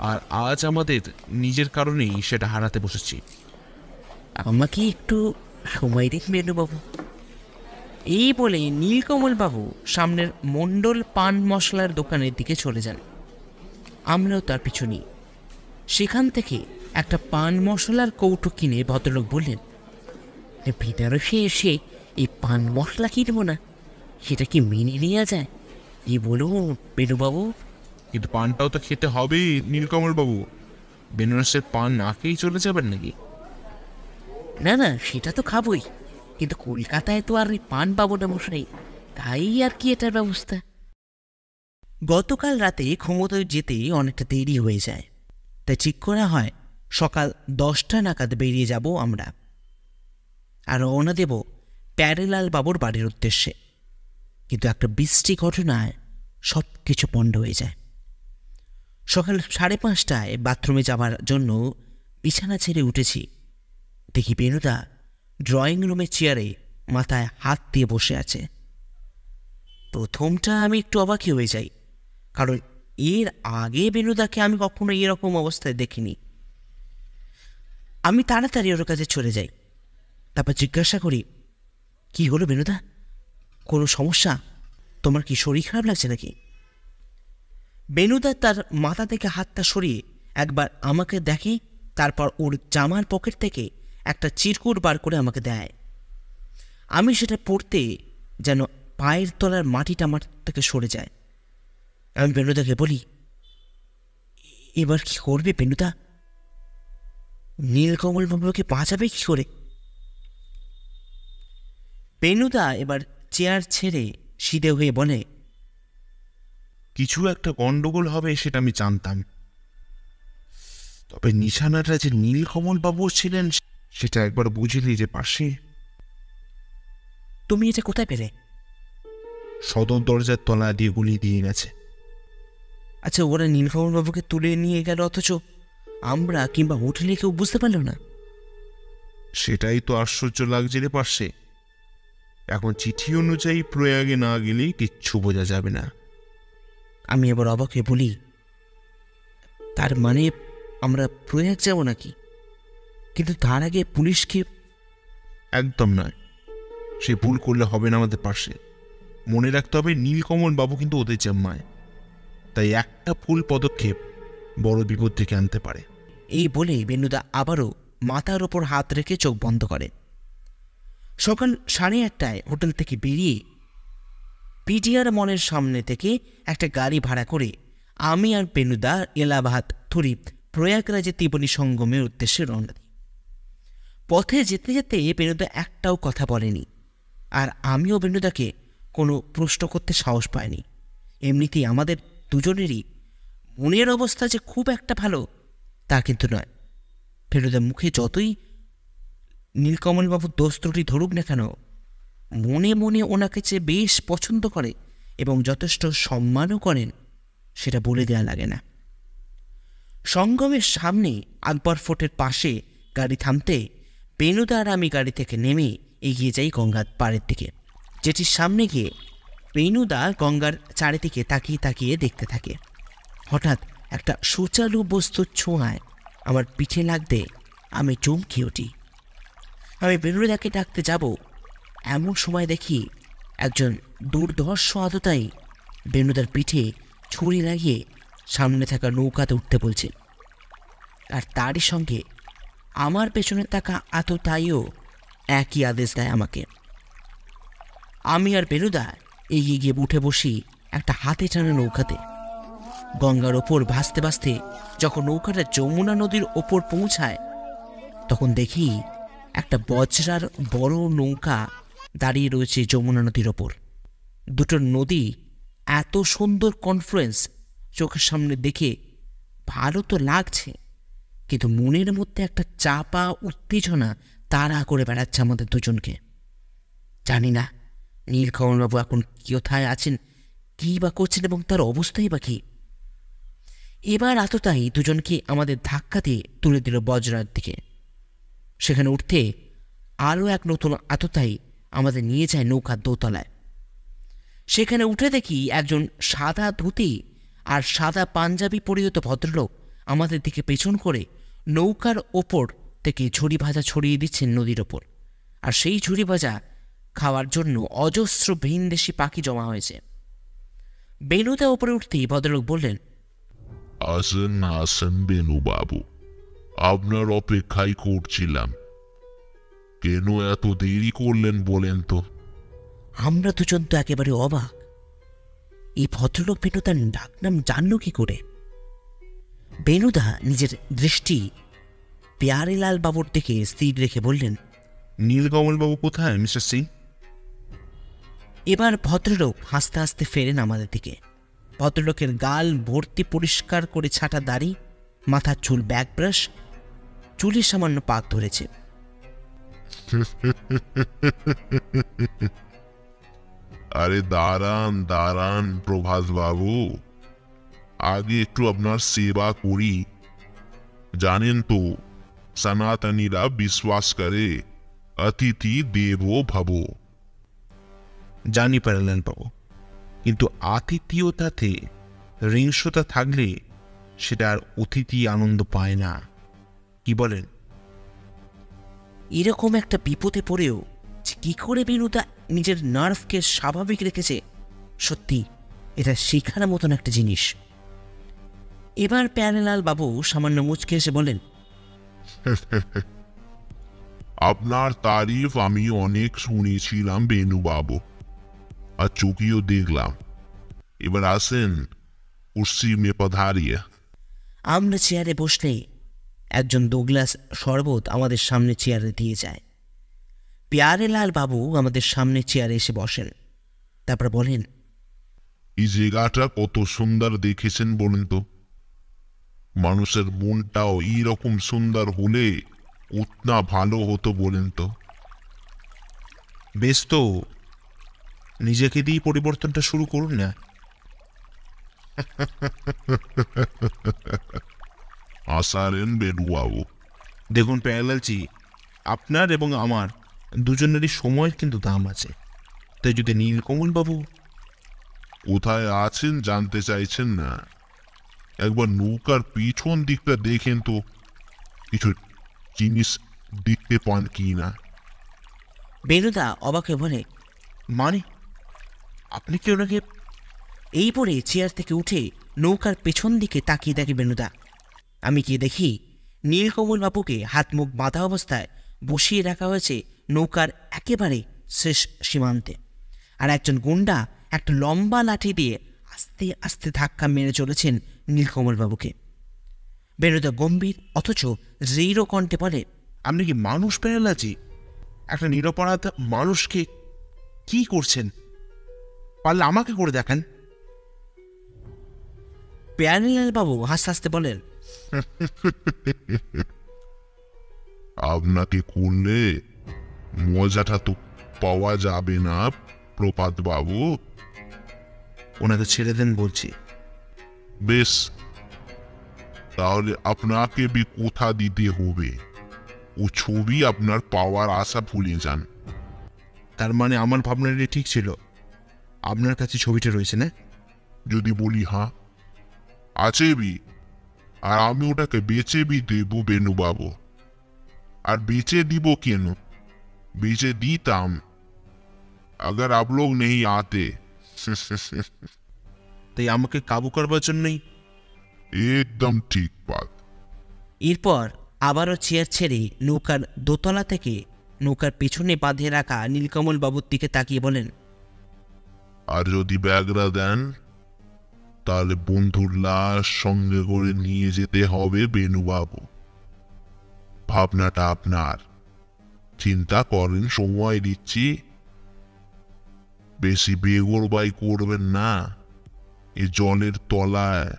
আর আজ আমাদের নিজের কারণেই সেটা হারাতে বসেছি। আমাকে একটু সময় দিন বেনুবাবু। এই বলে নীলকমলবাবু সামনের মণ্ডল পান মশলার দোকানের দিকে চলে যান। আমরাও তার পিছু নিই। সেখান থেকে একটা পান মশলার কৌটো কিনে ভদ্রলোক বললেন, বেনারসে এসে এই পান মশলা কিনবো না, সেটা কি মেনে নেওয়া যায়? কি বলুন বেনুবাবু? কিন্তু পানটাও তো খেতে হবেই নীলকমলবাবু। বেনারসের পান না খেয়েই চলে যাবেন নাকি? না না, সেটা তো খাবই, কিন্তু কলকাতায় তো আর পান পাবো না মশাই, তাই আর কি এটার ব্যবস্থা। গতকাল রাতে ক্ষমতায় যেতে অনেকটা দেরি হয়ে যায়, তাই ঠিক করা হয় সকাল 10টা নাগাদ বেরিয়ে যাব আমরা, আর রওনা দেব প্যারেলাল বাবুর বাড়ির উদ্দেশ্যে। কিন্তু একটা বৃষ্টি ঘটনায় সব কিছু পণ্ড হয়ে যায়। সকাল 5:30টায় বাথরুমে যাবার জন্য বিছানা ছেড়ে উঠেছি, দেখি বেনুদা ড্রয়িং রুমের চেয়ারে মাথায় হাত দিয়ে বসে আছে। প্রথমটা আমি একটু অবাকই হয়ে যাই, কারণ এর আগে বেনুদাকে আমি কখনো এরকম অবস্থায় দেখিনি। আমি তাড়াতাড়ি ওর কাছে চলে যাই, তারপর জিজ্ঞাসা করি, কি হলো বেনুদা? কোনো সমস্যা? তোমার কি শরীর খারাপ লাগছে নাকি? বেনুদা তার মাথা থেকে হাতটা সরিয়ে একবার আমাকে দেখে, তারপর ওর জামার পকেট থেকে একটা চিরকুট বার করে আমাকে দেয়। আমি সেটা পড়তে যেন পায়ের তলার মাটিটা আমার থেকে সরে যায়। আমি বেনুদাকে বলি, এবার কি করবে বেনুদা? নীলকমলবাবুকে বাঁচাবে কি করে? বেনুদা এবার চেয়ার ছেড়ে সিধে হয়ে বলে, কিছু একটা গন্ডগোল হবে সেটা আমি জানতাম, তবে নিশানাটা যে নীলকমল বাবুর ছিলেন সেটা একবার বুঝলি যে পাশে। তুমি এটা কোথায় পেলে? সদর দরজার তলা দিয়ে গুলি দিয়ে গেছে। আচ্ছা, ওরা নীলকমলবাবুকে তুলে নিয়ে গেল, অথচ আমরা কিংবা হোটেলে কেউ বুঝতে পারল না। সেটাই তো আশ্চর্য লাগছে রে পাশে। এখন চিঠি অনুযায়ী প্রয়াগে না গেলে কিচ্ছু বোঝা যাবে না। আমি এবার অবাক হয়ে বলি, তার মানে আমরা প্রয়াগ যাব নাকি? কিন্তু তার আগে পুলিশকে। একদম নয়, সে ভুল করলে হবে না আমাদের পাশে। মনে রাখতে হবে নীলকমল বাবু কিন্তু ওদের জাম্মায়, তাই একটা ভুল পদক্ষেপ বড় বিপদ থেকে আনতে পারে। এই বলে বেনুদা আবারও মাথার ওপর হাত রেখে চোখ বন্ধ করে। সকাল 1:30টায় হোটেল থেকে বেরিয়ে পিডিআর মলের সামনে থেকে একটা গাড়ি ভাড়া করে আমি আর বেনুদা এলাহাবাদ থরি প্রয়াগরাজে ত্রিবেণী সঙ্গমের উদ্দেশ্যে রওনা দিই। পথে যেতে যেতে বেনুদা একটাও কথা বলেনি, আর আমিও বেনুদাকে কোনো প্রশ্ন করতে সাহস পাইনি। এমনিতেই আমাদের দুজনেরই মনের অবস্থা যে খুব একটা ভালো তা কিন্তু নয়। বেনুদার মুখে যতই নীলকমলবাবুর দোষ ত্রুটি ধরুক না কেন, মনে মনে ওনাকে যে বেশ পছন্দ করে এবং যথেষ্ট সম্মানও করেন, সেটা বলে দেওয়া লাগে না। সঙ্গমের সামনে আকবর ফোর্টের পাশে গাড়ি থামতে বেনুদা আর আমি গাড়ি থেকে নেমে এগিয়ে যাই গঙ্গার পাড়ের দিকে, যেটির সামনে গিয়ে বেনুদা গঙ্গার চারিদিকে তাকিয়ে তাকিয়ে দেখতে থাকে। হঠাৎ একটা সুচালু বস্তুর ছোঁয়ায় আমার পিঠে লাগতে আমি চমকে উঠি। আমি বেনুদাকে ডাকতে যাব, এমন সময় দেখি একজন দুর্ধর্ষ আততায়ী বেনুদার পিঠে ছুরি লাগিয়ে সামনে থাকা নৌকাতে উঠতে বলছে, আর তারই সঙ্গে আমার পেছনে থাকা আততায়ীও একই আদেশ দেয় আমাকে। আমি আর বেনুদা এগিয়ে গিয়ে উঠে বসি একটা হাতে টানা নৌকাতে। গঙ্গার ওপর ভাসতে ভাসতে যখন নৌকাটা যমুনা নদীর ওপর পৌঁছায়, তখন দেখি একটা বজ্রার বড় নৌকা দাঁড়িয়ে রয়েছে যমুনা নদীর ওপর। দুটো নদী এত সুন্দর কনফ্লুয়েন্স চোখের সামনে দেখে ভালো তো লাগছে, কিন্তু মনের মধ্যে একটা চাপা উত্তেজনা তাড়া করে বেড়াচ্ছে আমাদের দুজনকে। জানি না নীলকমলবাবু এখন কোথায় আছেন, কী বা করছেন এবং তার অবস্থাই বা কী। এবার আততায়ী দুজনকে আমাদের ধাক্কা দিয়ে তুলে দিল বজ্রার দিকে। সেখানে উঠতে আরও এক নতুন আততায়ী আমাদের নিয়ে যায় নৌকার দোতলায়। সেখানে উঠে দেখি একজন সাদা ধুতি আর সাদা পাঞ্জাবি পরিহিত ভদ্রলোক আমাদের দিকে পেছন করে নৌকার ওপর থেকে ঝুড়ি ভাজা ছড়িয়ে দিচ্ছেন নদীর ওপর, আর সেই ঝুড়ি ভাজা খাওয়ার জন্য অজস্র ভিনদেশি পাখি জমা হয়েছে। বেনুদা ওপরে উঠতেই ভদ্রলোক বললেন, আসেন আসেন বেনু বাবু, আপনার অপেক্ষাই করছিলাম। কেন এত দেরি করলেন বলেন তো? আমরা দুজন তো একেবারে অবাক। এই ভদ্রলোক বেনুদার ডাকনাম জানল কি করে? বেনুদা নিজের দৃষ্টি প্যারেলাল বাবুর দিকে স্থির রেখে বললেন, নীলকমল বাবু কোথায় মিস্টার সিং? এবার ভদ্রলোক হাসতে হাসতে ফেরেন আমাদের দিকে। ভদ্রলোকের গাল ভর্তি পরিষ্কার করে ছাটা দাড়ি, মাথার চুল ব্যাক ব্রাশ, চুলের সামান্য পাক ধরেছে। আরে দাঁড়ান দাঁড়ান প্রভাস বাবু, আগে একটু আপনার সেবা করি। জানেন তো সনাতনীরা বিশ্বাস করে অতিথি দেবো ভব। জানি প্যারেলাল বাবু, কিন্তু আতিথেয়তাতে ঋংসতা থাকলে সেটা আর অতিথি আনন্দ পায় না, কি বলেন? এরকম একটা বিপদে পড়েও যে কী করে বেনুদা নিজের নার্ভকে স্বাভাবিক রেখেছে, সত্যি এটা শেখার মতন একটা জিনিস। এবার প্যারেলাল বাবু সামান্য মুচকে এসে বলেন, আপনার তারিফ আমি অনেক শুনেছিলাম বেনু বাবু, আর চোখেও দেখলাম। এবার আসেন কুর্সি মে পধারিয়ে। আমরা চেয়ারে বসলে একজন 2 গ্লাস শরবত আমাদের সামনে চেয়ারে দিয়ে যায়। প্যারেলাল বাবু আমাদের সামনে চেয়ারে এসে বসেন, তারপর বলেন, এই জায়গাটা কত সুন্দর দেখেছেন বলেন তো? মানুষের মনটাও এইরকম সুন্দর হলে কতনা ভালো হতো বলেন তো। বেশ তো, নিজেকে দিয়ে পরিবর্তনটা শুরু করুন না। আসারেন বেনুবাবু। দেখুন প্যারালালজি, আপনার এবং আমার দুজনেরই সময়ের কিন্তু দাম আছে। তাই যদি নীলকমল বাবু কোথায় আছেন জানতে চাইছেন না? একবার নৌকার পিছন দিকটা দেখেন তো, কিছু জিনিস দেখতে পান কি না। বেনুদা অবাক হয়ে বলে, মানে আপনি কি ওনাকে? এই পরে চেয়ার থেকে উঠে নৌকার পেছন দিকে তাকিয়ে দেখে বেনুদা। আমি গিয়ে দেখি নীলকমল বাবুকে হাত মুখ বাঁধা অবস্থায় বসিয়ে রাখা হয়েছে নৌকার একেবারে শেষ সীমান্তে, আর একজন গুন্ডা একটা লম্বা লাঠি দিয়ে আস্তে আস্তে ধাক্কা মেরে চলেছেন নীলকমল বাবুকে। বেনুদা গম্ভীর অথচ দৃঢ় কণ্ঠে বলে, আপনি কি মানুষ প্যারালালজি? একটা নিরপরাধ মানুষকে কি করছেন? পারলে আমাকে করে দেখান। প্যারিলাল বাবু হাসতে হাসতে বলেন, আপনাকে করলে মজাটা তো পাওয়া যাবে না প্রপাত বাবু। ওনাকে ছেড়ে দেন বলছি। বেশ, তাহলে আপনাকে বি কোথা দিতে হবে। ও ছবি আপনার পাওয়ার আশা ভুলে যান। তার মানে আমার ভাবনাটা ঠিক ছিল, আপনার কাছে ছবিটা রয়েছে না? যদি বলি হ্যাঁ, আছে বি, আর আমি ওটাকে বেচে বি দেব বেনুবাবু। আর বেচে দিব কেন, बेचे दीताम अगर आप लोग नहीं आते। তাই আমাকে কাবু করবার জন্যই। একদম ঠিক বাত। এরপর আবারও চেয়ার ছেড়ে নৌকার দোতলা থেকে নৌকার পেছনে বাঁধে রাখা নীলকমল বাবুর দিকে তাকিয়ে বলেন, আর যদি ব্যাগরা দেন তাহলে বন্ধুর লাশ সঙ্গে করে নিয়ে যেতে হবে বেনুবাবু। ভাবনাটা আপনার, চিন্তা করেন, সময় দিচ্ছি। বেশি বেগরবাই করবেন না। এ জলের তলায়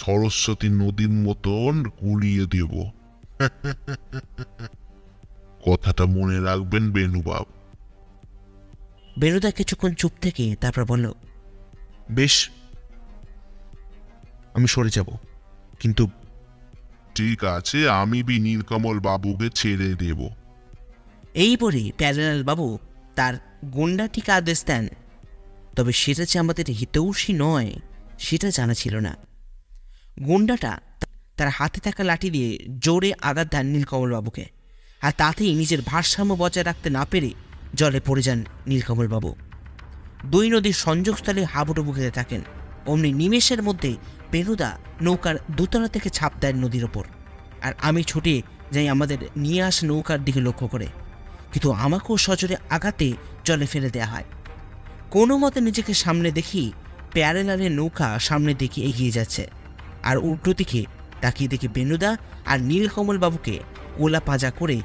সরস্বতী নদীর মতন গুলিয়ে দেব। কথাটা মনে রাখবেন বেনুবাবু। বেনুদা কিছুক্ষণ চুপ থেকে তারপর বলল, বেশ, আমি সরে যাব, কিন্তু ঠিক আছে, আমি বি নীলকমল বাবুকে ছেড়ে দেব। এই বলে প্যারিলাল বাবু তার গুন্ডাটিকে আদেশ দেন। তবে সেটা যে আমাদের হিতৌষী নয় সেটা জানা ছিল না। গুন্ডাটা তার হাতে থাকা লাঠি দিয়ে জোরে আঘাত দেন নীলকমল বাবুকে, আর তাতেই নিজের ভারসাম্য বজায় রাখতে না পেরে জলে পড়ে যান নীলকমল বাবু। দুই নদীর সংযোগস্থলে হাবুডুবু খেতে থাকেন। অমনি নিমেষের মধ্যে বেনুদা নৌকার দোতলা থেকে ছাপ দেন নদীর ওপর, আর আমি ছুটে যাই আমাদের নিয়ে আসা নৌকার দিকে লক্ষ্য করে, কিন্তু আমাকেও সজোরে আঘাতে জলে ফেলে দেওয়া হয়। কোনো মতে নিজেকে সামনে দেখি প্যারেলালের নৌকা সামনের দিকে এগিয়ে যাচ্ছে, আর উল্টো দিকে তাকিয়ে দেখি বেনুদা আর নীলকমল বাবুকে ওলা পাজা করে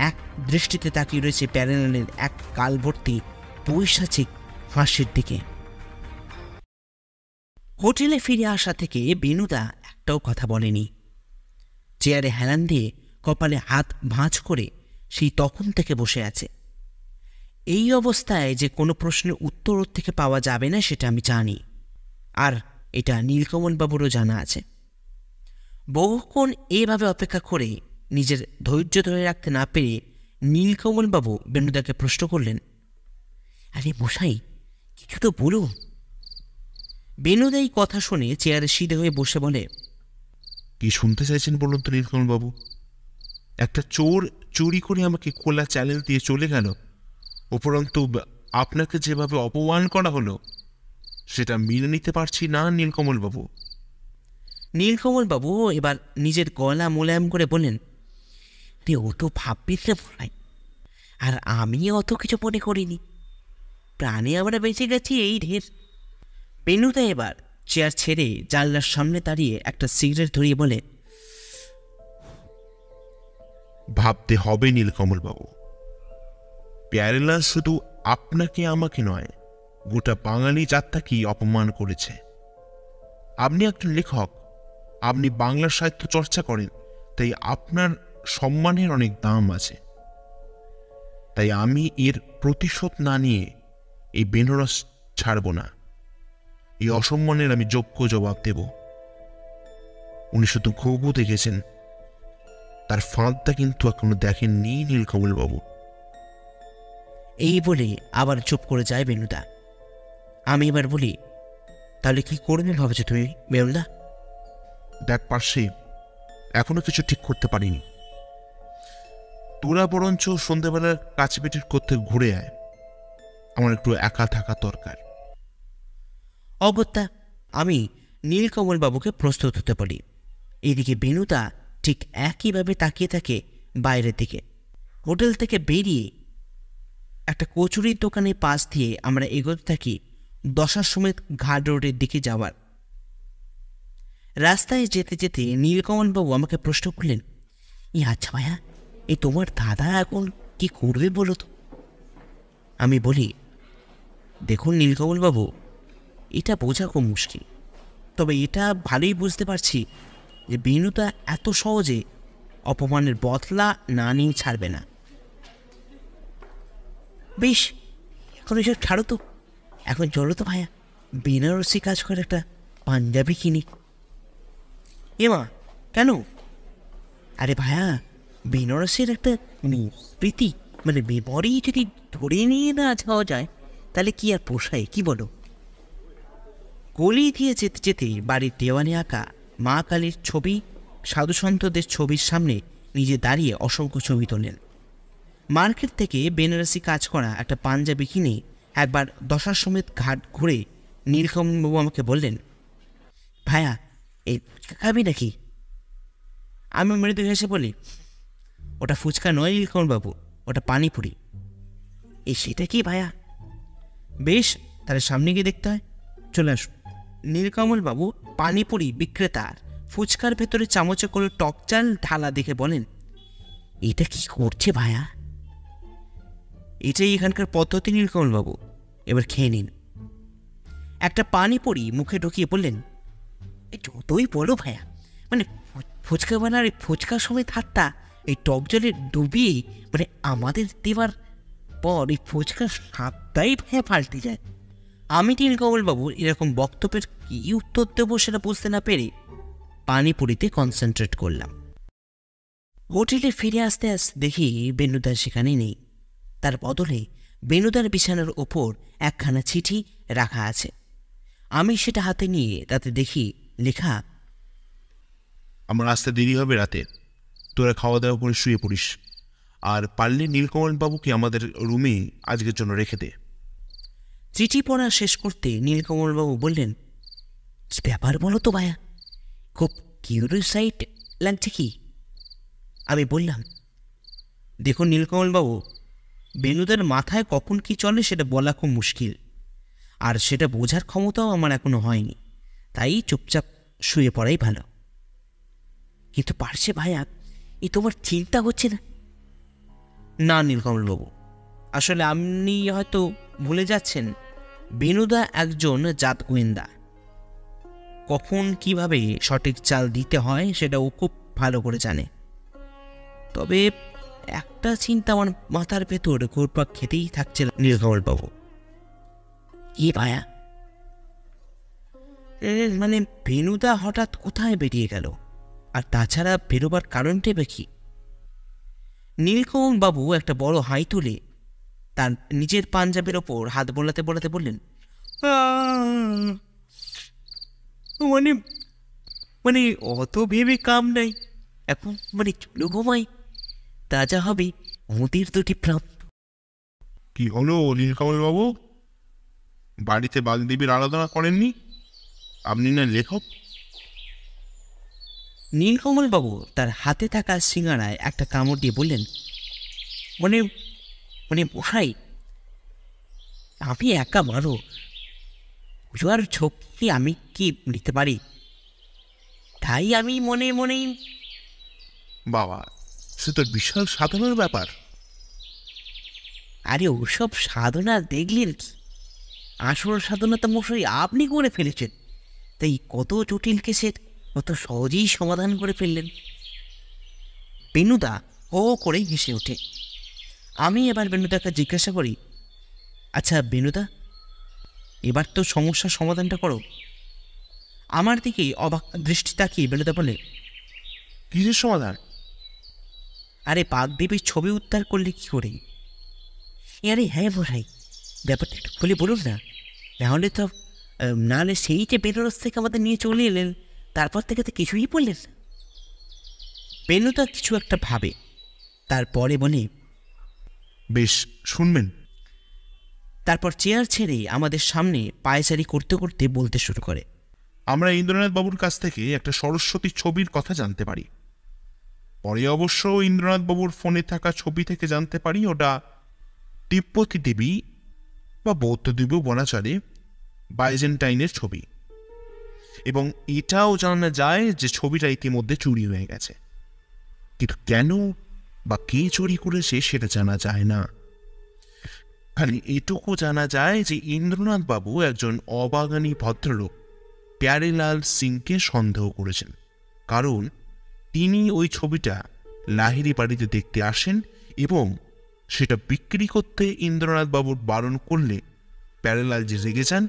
এক দৃষ্টিতে তাকিয়ে রয়েছে প্যারেলালের এক কালভর্তি পৈশাচিক ফাঁসির দিকে। হোটেলে ফিরে আসা থেকে বেনুদা একটাও কথা বলেনি। চেয়ারে হেলান দিয়ে কপালে হাত ভাঁজ করে সেই তখন থেকে বসে আছে। এই অবস্থায় যে কোনো প্রশ্নের উত্তর ওর থেকে পাওয়া যাবে না সেটা আমি জানি, আর এটা নীলকমলবাবুরও জানা আছে। বহুক্ষণ এভাবে অপেক্ষা করে নিজের ধৈর্য ধরে রাখতে না পেরে নীলকমলবাবু বেনুদাকে প্রশ্ন করলেন, আরে মশাই, কিছু তো বলুন। বেনুদা এই কথা শুনে চেয়ারে সিধে হয়ে বসে বলে, কি শুনতে চাইছেন বলুন তো নীলকমল বাবু? একটা চোর চুরি করে আমাকে খোলা চ্যানেল দিয়ে চলে গেল, উপরন্তু আপনাকে যেভাবে অপমান করা হলো সেটা মেনে নিতে পারছি না নীলকমল বাবু। নীলকমলবাবু এবার নিজের গলা মোলায়েম করে বললেন, রে ও তো ভাববিস রে ভাই, আর আমি অত কিছু মনে করিনি। প্রাণে আমরা বেঁচে গেছি এই ঢের। বেনুদা এবার চেয়ার ছেড়ে জানলার সামনে দাঁড়িয়ে একটা সিগারেট ধরিয়ে বলে, ভাবতে হবে নীলকমল বাবু, প্যারেলাল শুধু আপনাকে আমাকে নয়, গোটা বাঙালি জাতটাকেই অপমান করেছে। আপনি একজন লেখক, আপনি বাংলা সাহিত্য চর্চা করেন, তাই আপনার সম্মানের অনেক দাম আছে। তাই আমি এর প্রতিশোধ না নিয়ে এই বেনারস ছাড়ব না। এই অসম্মানের আমি যোগ্য জবাব দেব। উনি শুধু ঘুঘু দেখেছেন, তার ফাঁদটা কিন্তু এখনো দেখেননি নীলকমল বাবু। এই বলে আবার চুপ করে যায় বেনুদা। আমি এবার বলি, তাহলে কি করবে ভাবছো তুমি বেনুদা? দেখ পার্শ্বে, এখনো কিছু ঠিক করতে পারিনি। তোরা বরঞ্চ সন্ধ্যেবেলার কাছপিটির করতে ঘুরে আয়, আমার একটু একা থাকা দরকার। অগত্যা আমি নীলকমল বাবুকে প্রস্তুত হতে পারি। এদিকে বেনুদা ঠিক একইভাবে তাকিয়ে থাকে বাইরের দিকে। হোটেল থেকে বেরিয়ে একটা কচুরির দোকানের পাশ দিয়ে আমরা এগোতে থাকি দশাশ্বমেধ ঘাট রোডের দিকে যাওয়ার। রাস্তায় যেতে যেতে নীলকমলবাবু আমাকে প্রশ্ন করলেন, আচ্ছা ভাইয়া, এই তোমার দাদা এখন কি করবে বলো তো? আমি বলি, দেখুন নীলকমলবাবু, এটা বোঝা খুব মুশকিল, তবে এটা ভালোই বুঝতে পারছি যে বেনুদা এত সহজে অপমানের বদলা না নিয়ে ছাড়বে না। বেশ, এখন এসব ছাড়ো তো, এখন চলো তো ভাইয়া, বেনারসি কাজ করে একটা পাঞ্জাবি কিনি। মা, কেন? আরে ভাইয়া, বেনারসের একটা স্মৃতি মেমরি যদি ধরে নিয়ে না যাওয়া যায় তাহলে কি আর পোষায়, কি বলো? গলি দিয়ে যেতে যেতে বাড়ির দেওয়ালে আঁকা মা কালীর ছবি, সাধুসন্তদের ছবির সামনে নিজে দাঁড়িয়ে অসংখ্য ছবি তোলেন। মার্কেট থেকে বেনারসি কাজ করা একটা পাঞ্জাবি কিনে একবার দশাশ্বমেধ ঘাট ঘুরে নীলকমলবাবু আমাকে বললেন, ভাইয়া, এই ফুচকা খাবি নাকি? আমি মৃদু হেসে বলি, ওটা ফুচকা নয় নীলকমলবাবু, ওটা পানিপুরি। সেটা কি ভাইয়া? বেশ, তাহলে সামনে গিয়ে দেখতে হয়, চলে আসুন। নীলকমলবাবু পানিপুরি বিক্রেতার ফুচকার ভেতরে চামচে করে টক চাল ঢালা দেখে বলেন, এটা কি করছে ভাইয়া? এটাই এখানকার পদ্ধতি নীলকমলবাবু, এবার খেয়ে নিন। একটা পানিপুরি মুখে ঢুকিয়ে বললেন, যতই বলো ভাইয়া, ফুচকা বানার এই ফুচকার সময় ঠাট্টা এই টক জলে ডুবিয়ে আমাদের দেওয়ার পর এই ফুচকার স্বাদটাই ভাইয়া পাল্টে যায়। আমি নীলকমলবাবুর এরকম বক্তব্যের কী উত্তর দেবো সেটা বুঝতে না পেরে পানিপুরিতে কনসেন্ট্রেট করলাম। হোটেলে ফিরে আসতে আসতে দেখি বেনুদা সেখানে নেই। তার বদলে বেনুদার বিছানার ওপর একখানা চিঠি রাখা আছে। আমি সেটা হাতে নিয়ে তাতে দেখি লেখা, আমার আসতে দেরি হবে রাতে, তোরা খাওয়া দাওয়া করে শুয়ে পড়িস, আর পারলে নীলকমলবাবুকে আমাদের রুমে আজকের জন্য রেখে দে। চিঠি পড়া শেষ করতে নীলকমলবাবু বললেন, কি ব্যাপার বলো তো ভাইয়া, খুব কিউরিয়াসাইট লাগছে কি? আমি বললাম, দেখুন নীলকমলবাবু, বেনুদার মাথায় কখন কি চলে সেটা বলা খুব মুশকিল, আর সেটা বোঝার ক্ষমতাও আমার এখনো হয়নি, তাই চুপচাপ শুয়ে পড়াই ভালো। কিন্তু পারছে ভাইয়া, তোমার চিন্তা হচ্ছে না? না নীলকমলবাবু, আসলে আপনি হয়তো ভুলে যাচ্ছেন, বেনুদা একজন জাত গোয়েন্দা। কখন কিভাবে সঠিক চাল দিতে হয় সেটা ও খুব ভালো করে জানে। তবে একটা চিন্তা আমার মাথার ভেতর ঘুরপাক খেতেই থাকছে নীলকমলবাবু। কি ভাইয়া? বেনুদা হঠাৎ কোথায় বেরিয়ে গেল, আর তাছাড়া বেরোবার কারণটা বা কি? নীলকমলবাবু একটা বড় হাই তুলে তার নিজের পাঞ্জাবের ওপর হাত বোলাতে বোলাতে বললেন, অত ভেবে কাম নাই, এখন চলো ঘুমাই, তাজা হবে মোতির দুটি প্রাণ। কি হলো নীলকমলবাবু, বাড়িতে বাগদেবীর আরাধনা করেননি? আপনি না লেখক? নীলকমলবাবু তার হাতে থাকা সিঙ্গারায় একটা কামড় দিয়ে বললেন, মশাই, আমি একা মানুষ, পুজোর ঝক্কি আমি কি নিতে পারি, তাই আমি মনে মনেই। বাবা, সে তো বিশাল সাধনার ব্যাপার। আরে ওসব সাধনা দেখলেন কি, আসল সাধনা তো মশাই আপনি করে ফেলেছেন, তাই কত জটিল কেসের কত সহজেই সমাধান করে ফেললেন। বেনুদা হো হো করে হেসে ওঠে। আমি এবার বেনুদাকে জিজ্ঞাসা করি, আচ্ছা বেনুদা, এবার তো সমস্যার সমাধানটা করো। আমার দিকেই অবাক দৃষ্টি তাকিয়ে বেনুদা বলে, কিসের সমাধান? আরে বাগদেবীর ছবি উদ্ধার করলে কি করে? আরে হ্যাঁ মশাই, ব্যাপারটা একটু খুলে বলুন না। নাহলে তো নাহলে সেই যে বেনারস থেকে আমাদের নিয়ে চলে এলেন, তারপর থেকে তো কিছুই বললেন না। বেনুদা কিছু একটা ভাবে, তারপরে বলে, বেশ, শুনবেন। তারপর চেয়ার ছেড়ে আমাদের সামনে পায়চারি করতে করতে বলতে শুরু করে, আমরা ইন্দ্রনাথ বাবুর কাছ থেকে একটা সরস্বতী ছবির কথা জানতে পারি। পরে অবশ্য ইন্দ্রনাথ বাবুর ফোনে থাকা ছবি থেকে জানতে পারি ওটা তিব্বতী দেবী বা বৌদ্ধ দেবীও বলা চলে বাইজেন্টাইনের ছবি। এবং এটাও জানা যায় যে ছবিটা ইতিমধ্যে চুরি হয়ে গেছে, কিন্তু কেন বা কে চুরি করেছে সেটা জানা যায় না। খালি এটুকু জানা যায় যে ইন্দ্রনাথ বাবু একজন অবাগানী ভদ্রলোক প্যারেলাল সিংকে সন্দেহ করেছেন, কারণ তিনি ওই ছবিটা লাহিড়ী বাড়িতে দেখতে আসেন এবং সেটা বিক্রি করতে ইন্দ্রনাথ বাবুর বারণ করলে প্যারেলাল যে রেগে যান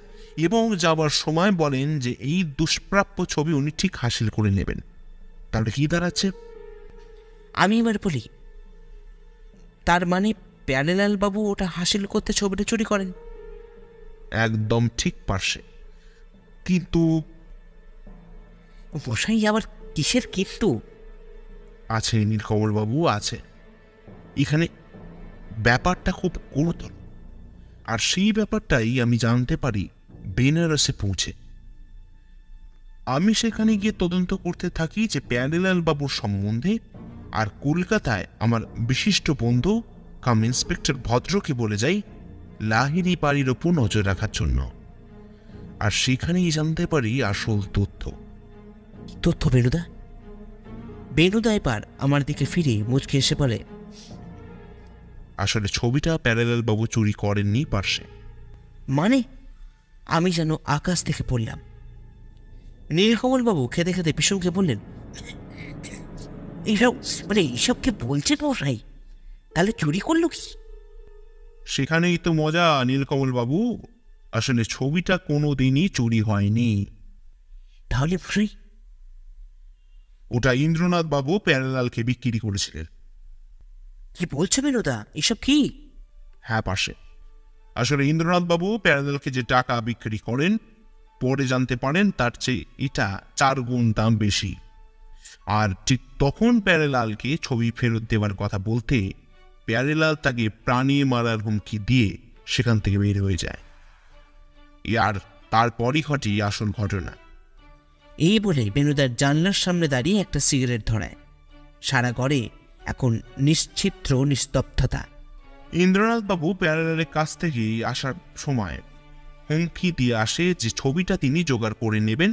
এবং যাবার সময় বলেন যে এই দুষ্প্রাপ্য ছবি উনি ঠিক হাসিল করে নেবেন। তাহলে কি দাঁড়াচ্ছে? আমি এবার বলি, তার মানে প্যারেলাল বাবু ওটা হাসিল করতে ছবিটা চুরি করেন? একদম ঠিক পারছে, কিন্তু মশাই আবার কিসের কিন্তু? আছে নীলকমল বাবু, আছে। এখানে ব্যাপারটা খুব গুরুতর, আর সেই ব্যাপারটাই আমি জানতে পারি বেনারসে পৌঁছে। আমি সেখানে গিয়ে তদন্ত করতে থাকি যে প্যারেলাল বাবুর সম্বন্ধে, আর কলকাতায় আমার বিশিষ্ট বন্ধু কাম ইন্সপেক্টর ভদ্রকে বলে যাই লাহিড়ী বাড়ির ওপর নজর রাখার জন্য। আর সেখানেই জানতে পারি আসল তথ্য। তথ্য বেনুদা? বেনুদা এবার আমার দিকে ফিরে মুচকে এসে বলে, আসলে ছবিটা প্যারেলাল বাবু চুরি করেননি পারছে। মানে? আমি যেন আকাশ থেকে পড়লাম। নীলকমল বাবু খেতে খেতে পিছনকে বললেন, এইসব এইসব কি বলছেন মশাই? তাহলে চুরি করলো কি? সেখানেই তো মজা নীলকমল বাবু, আসলে ছবিটা কোনো দিনই চুরি হয়নি। তাহলে মশাই? ওটা ইন্দ্রনাথ বাবু প্যারেলালকে বিক্রি করেছিলেন। কি বলছো বেনুদা, এসব কি? হ্যাঁ পাশে, আসলে ইন্দ্রনাথ বাবু প্যারেলালকে যে টাকা বিক্রি করেন পরে জানতে পারেন তার চেয়ে এটা 4 গুণ দাম বেশি। আর ঠিক তখন প্যারেলালকে ছবি ফেরত দেওয়ার কথা বলতে প্যারেলাল তাকে প্রাণী মারার হুমকি দিয়ে সেখান থেকে বের হয়ে যায়। আর তারপরই ঘটে আসল ঘটনা। এই বলে বেনুদার জানলার সামনে দাঁড়িয়ে একটা সিগারেট ধরায়। সারা ঘরে এখন নিশ্চিত্র নিস্তব্ধতা। ইন্দ্রনাথ বাবু প্যারেলালের কাছ থেকে আসার সময় হুমকি দিয়ে আসে যে ছবিটা তিনি জোগাড় করে নেবেন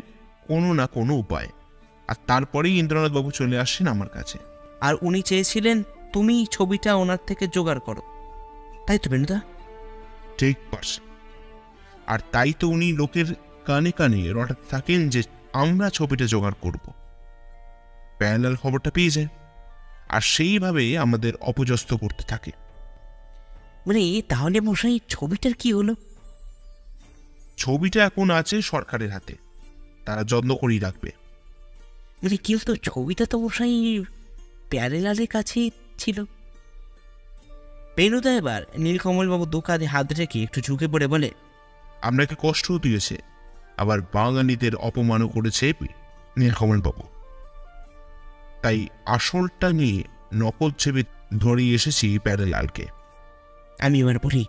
কোনো না কোনো উপায়। আর তারপরেই ইন্দ্রনাথ বাবু চলে আসেন আমার কাছে। আর উনি চেয়েছিলেন তুমি ছবিটা ওনার থেকে জোগাড় করো, তাই তো বেনুদা? ঠিক পারছে। আর তাই তো উনি লোকের কানে কানে রটাতে থাকেন যে আমরা ছবিটা জোগাড় করব। প্যারেলাল খবরটা পেয়ে যায় আর সেইভাবে আমাদের অপজস্ত করতে থাকে। তাহলে মশাই ছবিটার কি হলো? ছবিটা এখন আছে সরকারের হাতে, তারা যত্ন করেই রাখবে। কিন্তু ছবিটা তো মশাই প্যারেলালের কাছে ছিল। বেনুদা এবার নীলকমলবাবু দু কাঁধে হাত রেখে একটু ঝুঁকে পড়ে বলে, আপনাকে কষ্টও দিয়েছে, আবার বাঙালিদের অপমানও করেছে নীলকমল বাবু। তাই আসলটা নিয়ে নকল ছবি ধরিয়ে এসেছি প্যারেলালকে। আমি এবার বলি,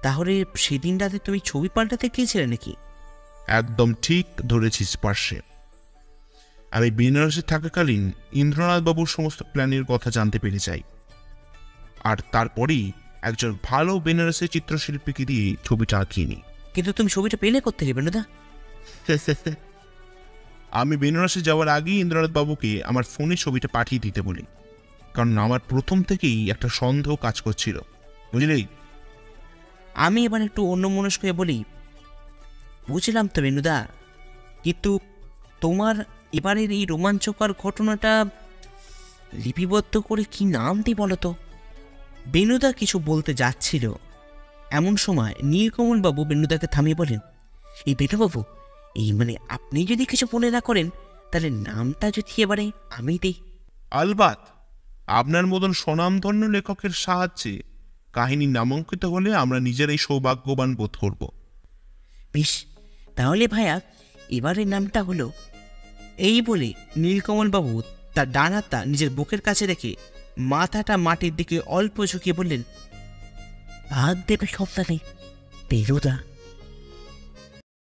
তাহলে সেদিন রাতে তুমি ছবি পাল্টাতে গিয়েছিলে নাকি? একদম ঠিক ধরেছিস পার্শ্বে। আমি বেনারসে থাকাকালীন ইন্দ্রনাথ বাবুর সমস্ত প্ল্যানের কথা জানতে পেরে যাই, আর তারপরেই একজন ভালো বেনারসি চিত্রশিল্পীকে দিয়ে ছবিটা আঁকিয়ে নিই। কিন্তু তুমি ছবিটা পেলে করতে গেবে বেনুদা? আমি বেনারসে যাওয়ার আগেই ইন্দ্রনাথ বাবুকে আমার ফোনে ছবিটা পাঠিয়ে দিতে বলি, কারণ আমার প্রথম থেকেই একটা সন্দেহ কাজ করছিল, বুঝলি? আমি এবার একটু অন্যমনস্ক হয়ে বলি, বুঝলাম তো বেনুদা, কিন্তু তোমার এবারের এই রোমাঞ্চকর ঘটনাটা লিপিবদ্ধ করে কি নাম দিই বলো তো? বেনুদা কিছু বলতে যাচ্ছিল, এমন সময় নীলকমলবাবু বেনুদাকে থামিয়ে বলেন, এই বেনুবাবু, এই আপনি যদি কিছু মনে না করেন, তাহলে নামটা যদি এবারে আমি দিই। আলবাত, আপনার মতন স্বনামধন্য লেখকের সাহায্যে কাহিনী নামাঙ্কিত হলে আমরা নিজেরাই সৌভাগ্যবান বোধ করব। বেশ, তাহলে ভাইয়া এবারের নামটা হলো। এই বলে নীলকমলবাবু তার ডান হাতটা নিজের বুকের কাছে রেখে মাথাটা মাটির দিকে অল্প ঝুঁকিয়ে বললেন, ভাগ দেবে সপ্তাহে বেরোদা।